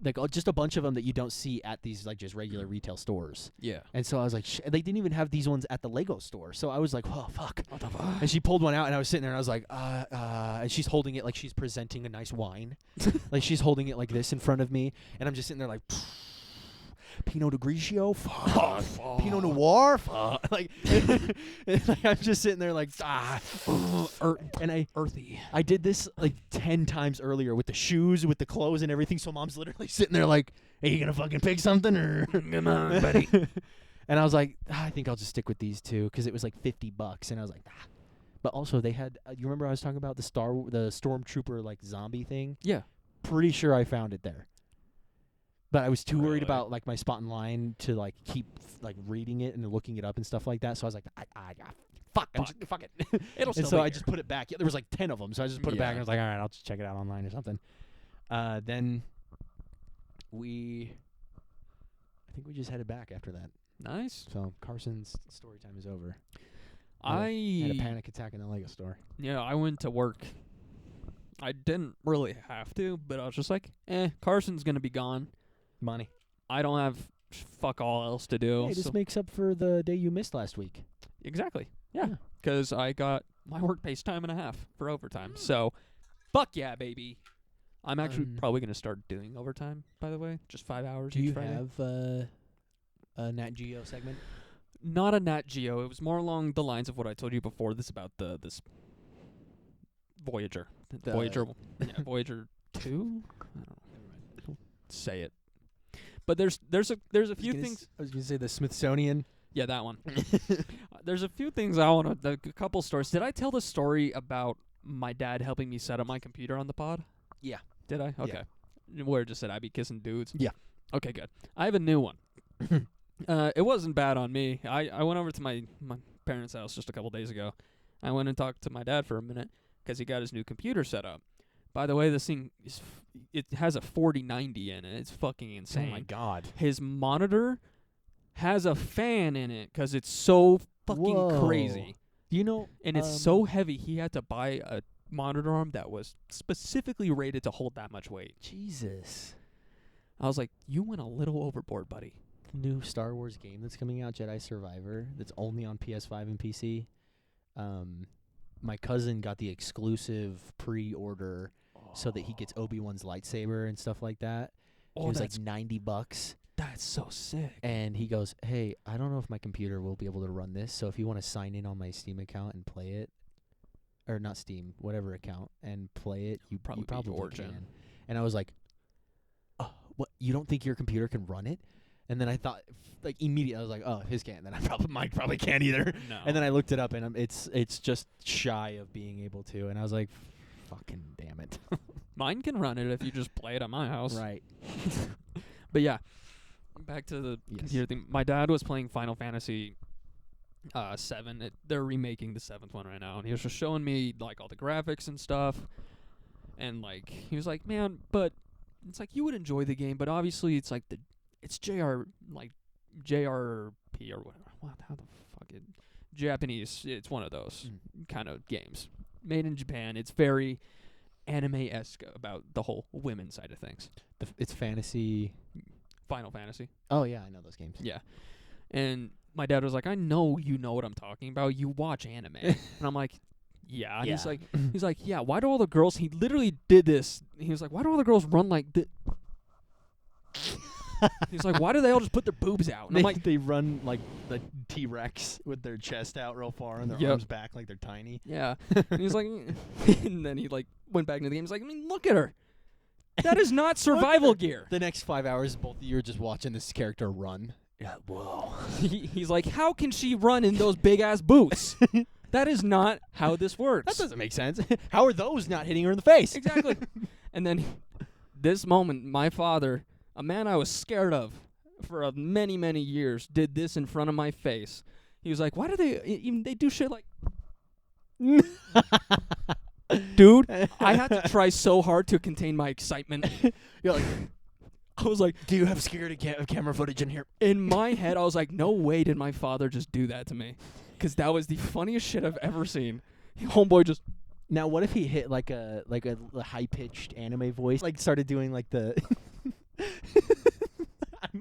like just a bunch of them that you don't see at these like just regular retail stores. Yeah. And so I was like, they didn't even have these ones at the Lego store. So I was like, oh, fuck. What the fuck? And she pulled one out, and I was sitting there, and I was like, and she's holding it like she's presenting a nice wine. Like she's holding it like this in front of me, and I'm just sitting there like, Pinot Grigio, fuck. Pinot Noir, fuck. Like, like, I'm just sitting there like, and Earthy. I did this like 10 times earlier with the shoes, with the clothes and everything. So mom's literally sitting there like, "Are you gonna fucking pick something or?" Come on, buddy. And I was like, I think I'll just stick with these 2 because it was like $50, and I was like, ah. But also they had, you remember I was talking about the Stormtrooper like zombie thing? Yeah. Pretty sure I found it there. But I was too worried Really? about like my spot in line to like keep like reading it and looking it up and stuff like that. So I was like, fuck it. It'll And still so be I here. just put it back. Yeah, there was like 10 of them, so I just put it back Yeah. and I was like, all right, I'll just check it out online or something. Then I think we just headed back after that. Nice. So Carson's story time is over. Had a I panic attack in the Lego store. I went to work. I didn't really have to, but I was just like, Carson's gonna be gone. Money. I don't have fuck all else to do. Hey, this so- makes up for the day you missed last week. Exactly. Yeah. Yeah. Because I got my work pays time and a half for overtime. So, fuck yeah, baby. I'm actually probably gonna start doing overtime. By the way, just 5 hours. Do each you Friday. have a Nat Geo segment? Not a Nat Geo. It was more along the lines of what I told you before. This about this Voyager. The- Voyager. Yeah, Voyager 2. I don't say it. But there's a few things. I was gonna say the Smithsonian. Yeah, that one. There's a few things I want to. A couple stories. Did I tell the story about my dad helping me set up my computer on the pod? Yeah. Did I? Okay. Where it just said I'd be kissing dudes. Yeah. Okay, good. I have a new one. It wasn't bad on me. I went over to my parents' house just a couple days ago. I went and talked to my dad for a minute because he got his new computer set up. By the way, this thing it has a 4090 in it. It's fucking insane. Oh my god. His monitor has a fan in it because it's so fucking Whoa. crazy. You know, And it's so heavy, he had to buy a monitor arm that was specifically rated to hold that much weight. Jesus. I was like, you went a little overboard, buddy. New Star Wars game that's coming out, Jedi Survivor, that's only on PS5 and PC. My cousin got the exclusive pre-order so that he gets Obi-Wan's lightsaber and stuff like that. It was like $90. That's so sick. And he goes, "Hey, I don't know if my computer will be able to run this, so if you want to sign in on my Steam account and play it, or not Steam, whatever account, and play it, you Probably probably Origin. can." And I was like, "Oh, what? You don't think your computer can run it?" And then I thought, like immediately, I was like, "Oh, his can't." Then mine probably can't either. No. And then I looked it up, and it's just shy of being able to. And I was like, "Fucking damn it!" Mine can run it if you just play it at my house. Right. But yeah, back to the Yes. computer thing. My dad was playing Final Fantasy 7. They're remaking the 7th one right now, and he was just showing me like all the graphics and stuff. And like he was like, "Man, but it's like you would enjoy the game, but obviously it's like it's JRP or whatever. What? How the fuck it? Japanese. It's one of those kind of games made in Japan. It's very anime-esque about the whole women side of things. It's fantasy. Final Fantasy. Oh yeah, I know those games. Yeah. And my dad was like, "I know you know what I'm talking about. You watch anime." And I'm like, "Yeah." And he's like, "Yeah, why do all the girls," he literally did this. He was like, "Why do all the girls run like this?" He's like, "Why do they all just put their boobs out?" And I'm like, they run like the T-Rex with their chest out real far and their Yep. arms back like they're tiny. "Yeah." And he's like, and then he like went back into the game. He's like, "I mean, look at her. That is not survival gear." The next 5 hours, both of you are just watching this character run. Yeah, whoa. He's like, "How can she run in those big ass boots? That is not how this works." That doesn't make sense. How are those not hitting her in the face? Exactly. And then this moment, my father, a man I was scared of for many, many years, did this in front of my face. He was like, "Why do they do shit like..." Dude, I had to try so hard to contain my excitement. You're like, I was like, "Do you have security camera footage in here?" in my head, I was like, no way did my father just do that to me. Because that was the funniest shit I've ever seen. Homeboy just... Now, what if he hit like a high-pitched anime voice, like started doing like the...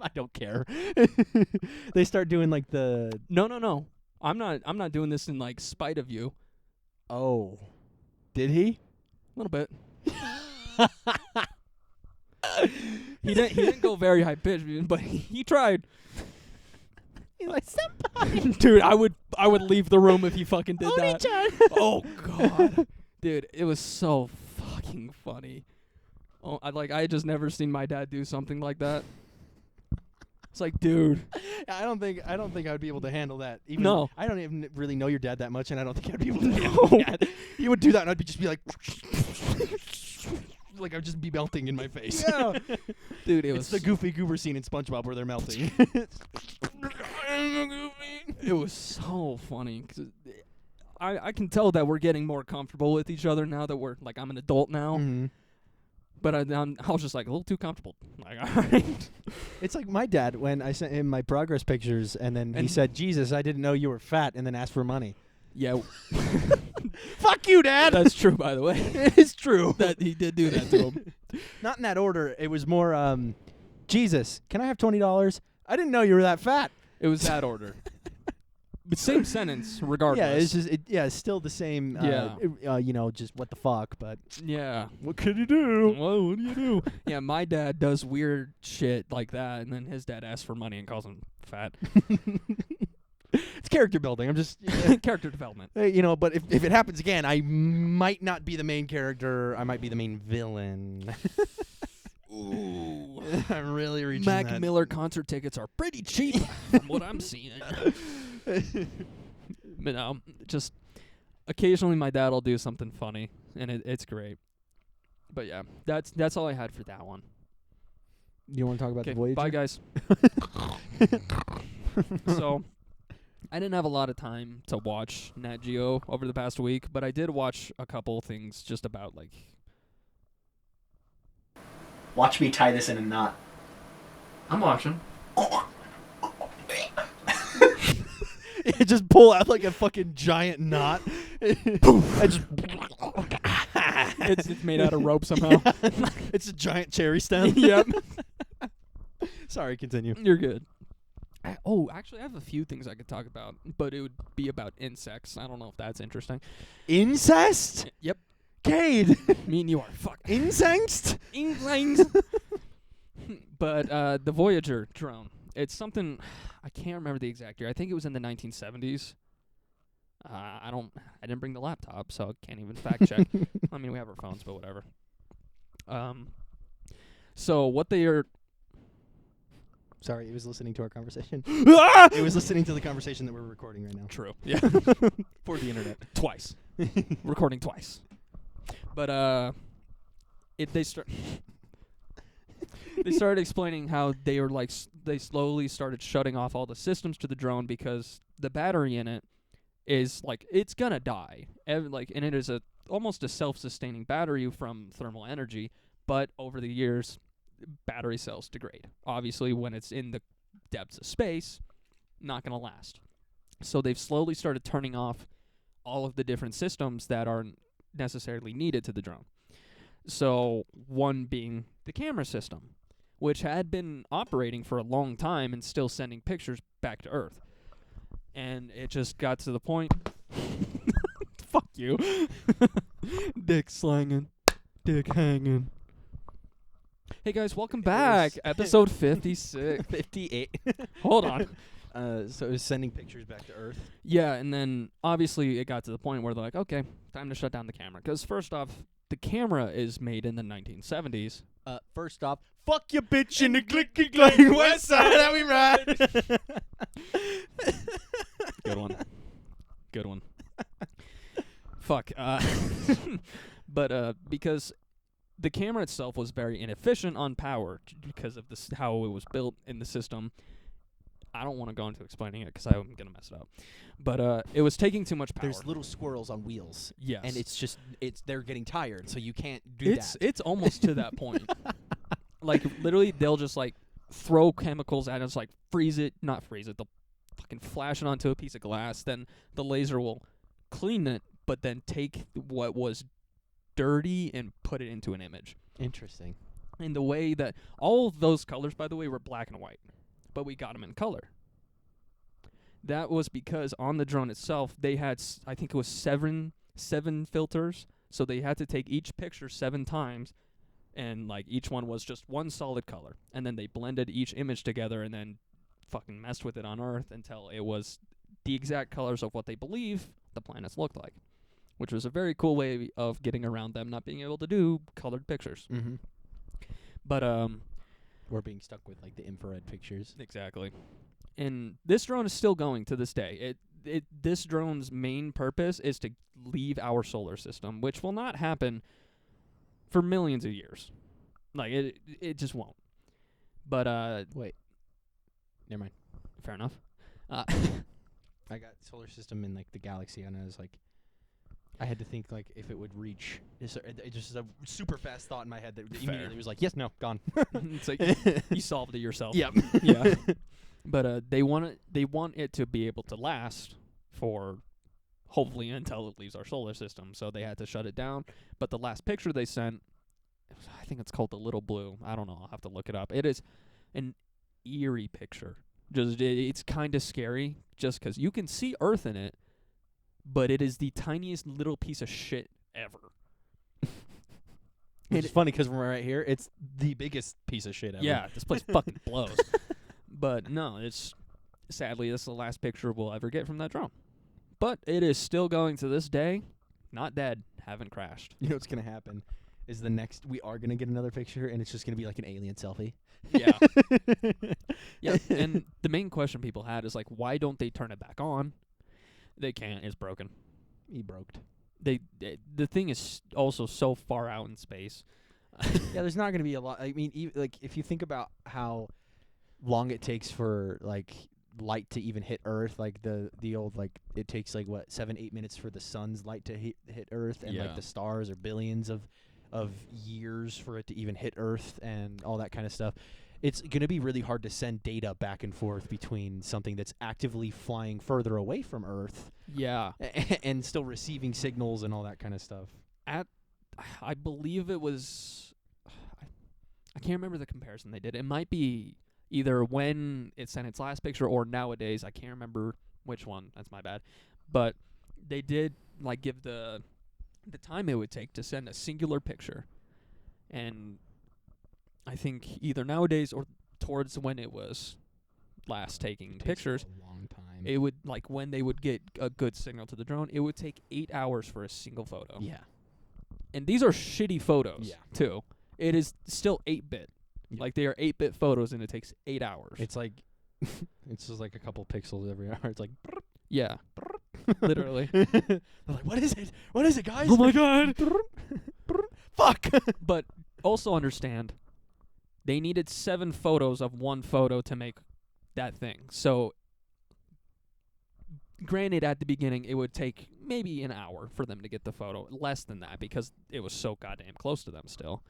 I don't care. They start doing like the... No. I'm not doing this in like spite of you. Oh. Did he? A little bit. He didn't go very high pitched, but he tried. He's like, "Senpai." Dude, I would leave the room if he fucking did that. Oni-chan. Oh god. Dude, it was so fucking funny. Oh, I had just never seen my dad do something like that. It's like, dude. I don't think I would be able to handle that. Even No. I don't even really know your dad that much, and I don't think I'd be able to handle that. He would do that, and I'd just be like, like I'd just be melting in my face. Yeah. Dude, it It's was the Goofy Goober scene in SpongeBob where they're melting. It was so funny. 'Cause I can tell that we're getting more comfortable with each other now that we're like I'm an adult now. Mm-hmm. But I was just like a little too comfortable. Like, all right. It's like my dad when I sent him my progress pictures, and then he And- said, "Jesus, I didn't know you were fat," and then asked for money. Yeah. Fuck you, Dad. That's true, by the way. It's true. That he did do that to him. Not in that order. It was more, Jesus, can I have $20? I didn't know you were that fat. It was that order. But same sentence, regardless. Yeah, it's just it's still the same. Yeah. Just what the fuck. But Yeah. what could you do? Well, what do you do? Yeah, my dad does weird shit like that, and then his dad asks for money and calls him fat. It's character building. I'm just, Character development. But if it happens again, I might not be the main character. I might be the main villain. Ooh. I'm really reaching Mac that. Miller concert tickets are pretty cheap from what I'm seeing. But just occasionally my dad will do something funny, and it's great. But yeah, that's all I had for that one. You want to talk about the Okay, Voyager? bye guys. So, I didn't have a lot of time to watch Nat Geo over the past week, but I did watch a couple things just about like... Watch me tie this in a knot. I'm watching. It just pull out like a fucking giant knot. it's made out of rope somehow. It's a giant cherry stem. Yep. Sorry, continue. You're good. Actually, I have a few things I could talk about, but it would be about insects. I don't know if that's interesting. Incest? Yep. Cade. Me and you are fuck Incest? Inklings. But the Voyager drone, it's something I can't remember the exact year. I think it was in the 1970s. I didn't bring the laptop, so I can't even fact check. I mean, we have our phones, but whatever. So what they are. Sorry, it was listening to our conversation. Ah! It was listening to the conversation that we're recording right now. True. Yeah. For the internet. Twice. Recording twice. But they started explaining how they were like they slowly started shutting off all the systems to the drone because the battery in it is like it's gonna die. And it is almost a self-sustaining battery from thermal energy, but over the years battery cells degrade. Obviously when it's in the depths of space, not gonna last. So they've slowly started turning off all of the different systems that aren't necessarily needed to the drone. So one being the camera system, which had been operating for a long time and still sending pictures back to Earth. And it just got to the point. Fuck you. Dick slanging. Dick hanging. Hey guys, welcome back. Episode 56. 58. Hold on. So it was sending pictures back to Earth. Yeah, and then obviously it got to the point where they're like, okay, time to shut down the camera. Because first off, the camera is made in the 1970s. First off, fuck you, bitch, in the clicky clang west side how we ride. Good one. Good one. Fuck. But because the camera itself was very inefficient on power because of how it was built in the system. I don't want to go into explaining it because I'm going to mess it up. But it was taking too much power. There's little squirrels on wheels. Yes. And they're getting tired, so you can't do that. It's almost to that point. Like, literally, they'll just, like, throw chemicals at us, like, not freeze it, they'll fucking flash it onto a piece of glass, then the laser will clean it, but then take what was dirty and put it into an image. Interesting. In the way that all of those colors, by the way, were black and white, but we got them in color. That was because on the drone itself, they had, I think it was seven filters, so they had to take each picture 7 times, and like each one was just one solid color, and then they blended each image together and then fucking messed with it on Earth until it was the exact colors of what they believe the planets looked like, which was a very cool way of getting around them not being able to do colored pictures. Mm-hmm. But we're being stuck with like the infrared pictures. Exactly. And this drone is still going to this day. This drone's main purpose is to leave our solar system, which will not happen for millions of years. Like, it just won't. But, Wait. Never mind. fair enough. I got solar system in, like, the galaxy, and I was like, I had to think, like, if it would reach. It just a super fast thought in my head that immediately was like, yes, no, gone. It's like, you solved it yourself. Yep. Yeah. But they want it to be able to last for hopefully until it leaves our solar system. So they had to shut it down. But the last picture they sent, I think it's called the Little Blue. I don't know. I'll have to look it up. It is an eerie picture. It's kind of scary just because you can see Earth in it, but it is the tiniest little piece of shit ever. It's funny because we're right here. It's the biggest piece of shit ever. Yeah, this place fucking blows. But no, sadly, this is the last picture we'll ever get from that drone. But it is still going to this day. Not dead. Haven't crashed. You know what's going to happen is we are going to get another picture, and it's just going to be like an alien selfie. Yeah. Yeah, and the main question people had is, like, why don't they turn it back on? They can't. It's broken. He broked. The thing is also so far out in space. Yeah, there's not going to be a lot. I mean, like, if you think about how long it takes for, like, light to even hit Earth, like the old, like, it takes like what 7-8 minutes for the sun's light to hit Earth, and like the stars are billions of years for it to even hit Earth and all that kind of stuff. It's going to be really hard to send data back and forth between something that's actively flying further away from Earth, Yeah, and still receiving signals and all that kind of stuff. I believe it was, I can't remember the comparison they did. It might be either when it sent its last picture or nowadays. I can't remember which one. That's my bad. But they did like give the time it would take to send a singular picture. And I think either nowadays or towards when it was last taking Takes pictures, a long time. it would, like, when they would get a good signal to the drone, it would take 8 hours for a single photo. yeah. And these are shitty photos, Yeah. too. It is still 8-bit. Yeah. Like, they are 8-bit photos, and it takes 8 hours. It's like it's just like a couple pixels every hour. It's like yeah. Literally. they're like, what is it? What is it, guys? Oh my god. Fuck. But also understand, they needed 7 photos of one photo to make that thing. So, granted, at the beginning, it would take maybe an hour for them to get the photo. Less than that, because it was so goddamn close to them still.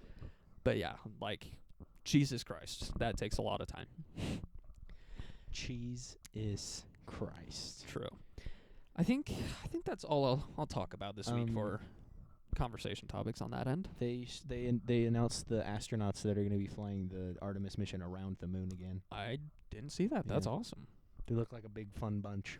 But yeah, like, Jesus Christ, that takes a lot of time. Cheese is Christ. True. I think that's all I'll talk about this week for conversation topics on that end. They announced the astronauts that are going to be flying the Artemis mission around the moon again. I didn't see that. That's Yeah. awesome. They look like a big fun bunch.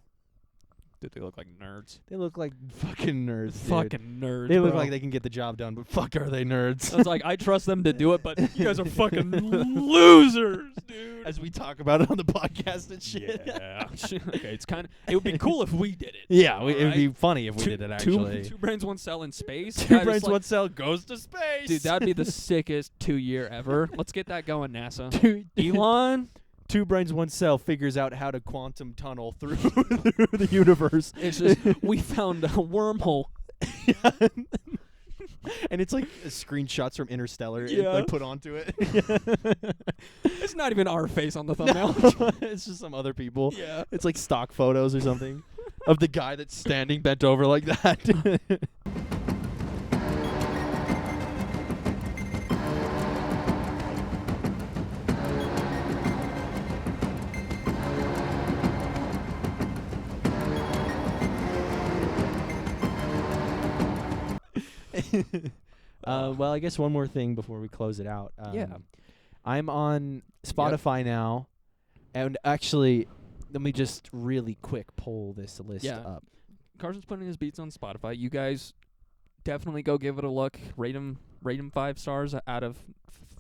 Did they look like nerds? They look like fucking nerds. Dude. Fucking nerds. They look bro. like they can get the job done, but fuck, are they nerds? I was like, I trust them to do it, but you guys are fucking losers, dude. As we talk about it on the podcast and shit. Yeah. Okay, it's kind of. It would be cool if we did it. Yeah, it would Alright? be funny if we Two- did it actually. Two brains, one cell in space. Two That is brains, like- one cell goes to space. Dude, that'd be the sickest 2-year ever. Let's get that going, NASA. Dude, Elon. Two brains, one cell figures out how to quantum tunnel through the universe. It's just we found a wormhole. And it's like screenshots from Interstellar Yeah. like put onto it. It's not even our face on the thumbnail. It's just some other people. Yeah. It's like stock photos or something of the guy that's standing bent over like that. Well, I guess one more thing before we close it out. Yeah. I'm on Spotify now, and actually, let me just really quick pull this list Yeah. up. Carson's putting his beats on Spotify. You guys definitely go give it a look. Rate him 5 stars out of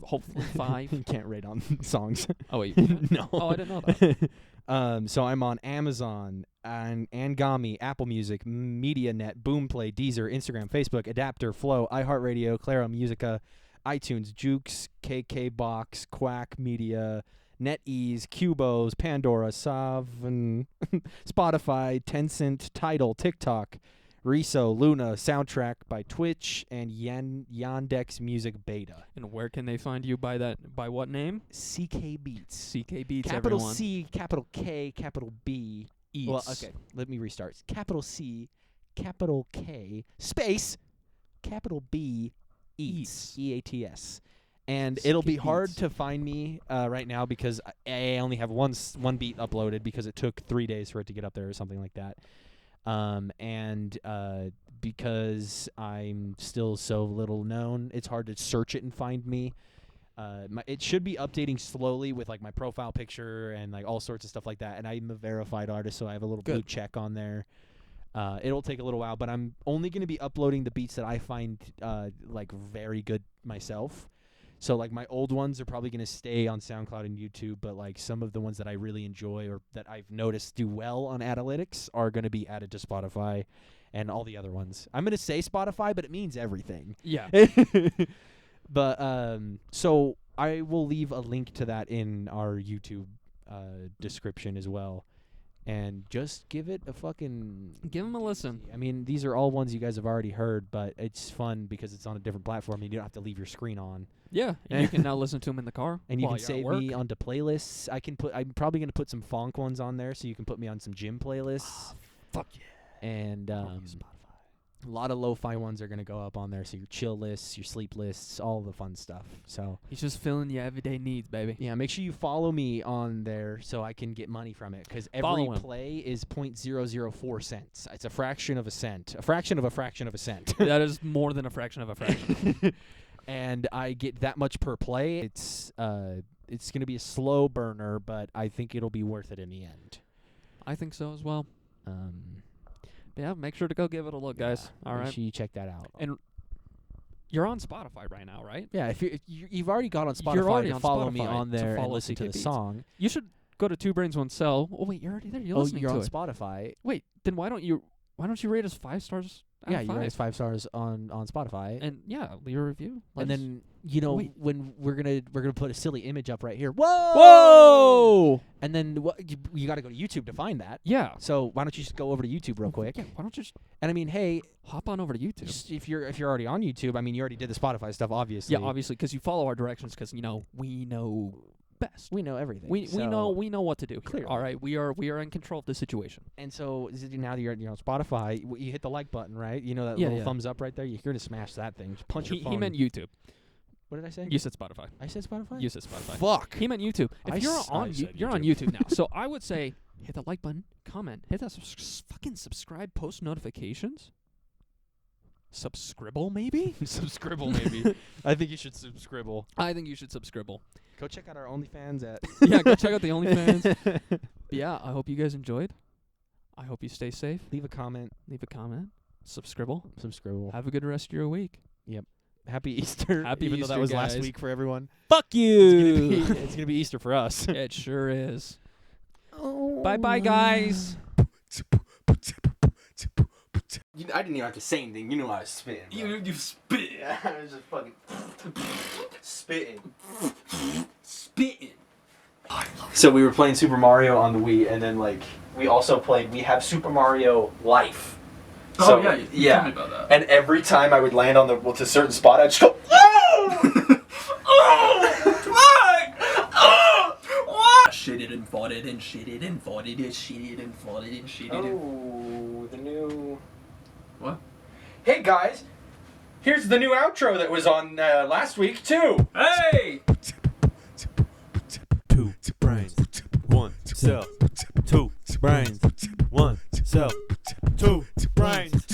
hopefully 5. You can't rate on songs. Oh wait. No. Oh, I didn't know that. So I'm on Amazon, and Angami, Apple Music, MediaNet, Boomplay, Deezer, Instagram, Facebook, Adapter, Flow, iHeartRadio, Claro Musica, iTunes, Jukes, KKBox, Quack Media, NetEase, Cubos, Pandora, Sav, Spotify, Tencent, Tidal, TikTok, Reso, Luna, Soundtrack by Twitch, and Yandex Music Beta. And where can they find you by what name? CK Beats. CK Beats, Capital everyone. C, capital K, capital B. Eats. Well, okay, let me restart. Capital C, capital K, space, capital B, Eats. E-A-T-S. And it'll be CK hard Beats. to find me right now because I only have one beat uploaded because it took 3 days for it to get up there or something like that. Because I'm still so little known, it's hard to search it and find me. It should be updating slowly with like my profile picture and like all sorts of stuff like that. And I'm a verified artist, so I have a little blue Good. check on there. It'll take a little while, but I'm only going to be uploading the beats that I find like very good myself. So like my old ones are probably going to stay on SoundCloud and YouTube, but like some of the ones that I really enjoy or that I've noticed do well on Analytics are going to be added to Spotify and all the other ones. I'm going to say Spotify, but it means everything. Yeah. But so I will leave a link to that in our YouTube description as well. And just give it a fucking... Give him a listen. I mean, these are all ones you guys have already heard, but it's fun because it's on a different platform and you don't have to leave your screen on. Yeah. And you can now listen to him in the car. And you while can you're at save work. me onto playlists. I'm probably going to put some funk ones on there so you can put me on some gym playlists. Fuck yeah. And a lot of lo-fi ones are going to go up on there, so your chill lists, your sleep lists, all the fun stuff. So He's just filling your everyday needs, baby. yeah, make sure you follow me on there so I can get money from it, because every Follow him. play is 0.004 cents. It's a fraction of a cent. A fraction of a fraction of a cent. That is more than a fraction of a fraction. And I get that much per play. It's going to be a slow burner, but I think it'll be worth it in the end. I think so as well. Yeah, make sure to go give it a look, guys. All Make right. sure you check that out. And You're on Spotify right now, right? Yeah, if you've already got on You're Spotify already to on follow me Spotify on to there and follow listen to CK the Beats. song. You should go to Two Brains One Cell. Oh wait, you're already there. You're listening you're to on it. Spotify. Wait, then why don't you rate us 5 stars? Out Yeah, of you rate 5? us 5 stars on Spotify. And yeah, leave a review. And Let us- then Wait. when we're gonna put a silly image up right here. Whoa! And then you got to go to YouTube to find that. Yeah. So why don't you just go over to YouTube real quick? Yeah. Why don't you just And I mean, hey, hop on over to YouTube? just if you're already on YouTube, I mean, you already did the Spotify stuff, obviously. Yeah, obviously, because you follow our directions. Because we know best. We know everything. We know what to do here. Clearly. All right, we are in control of the situation. And so now that you're on Spotify, you hit the like button, right? You know that Yeah, little yeah. thumbs up right there. You're gonna smash that thing. Just punch your phone. He meant YouTube. What did I say? You said Spotify. I said Spotify. You said Spotify. Fuck. He meant YouTube. If I you're s- on I said you're on YouTube. YouTube now, so I would say hit the like button, comment, hit that fucking subscribe, post notifications. Subscribble maybe? Subscribble maybe. I think you should subscribble. I think you should subscribble. Go check out our OnlyFans at. Yeah, go check out the OnlyFans. Yeah, I hope you guys enjoyed. I hope you stay safe. Leave a comment. Leave a comment. Subscribble. Subscribble. Have a good rest of your week. Happy Easter. Happy even though that Easter, was last guys. week for everyone. Fuck you. It's gonna be Easter for us. It sure is. Bye bye, guys. I didn't even have to say anything. You knew I was spitting. Bro. You spit. Yeah, I was just fucking spitting. Spitting. So we were playing Super Mario on the Wii, and then we also played. We have Super Mario Life. Oh So, yeah, you yeah. told me about that. And every time I would land on to a certain spot, I'd just go. Shitted and farted and shitted and farted and shitted and farted and shitted. Oh, the new. What? Hey guys, here's the new outro that was on last week too. Hey! 2 brains, 1 cell. 2 brains, 1 cell. 2 brains,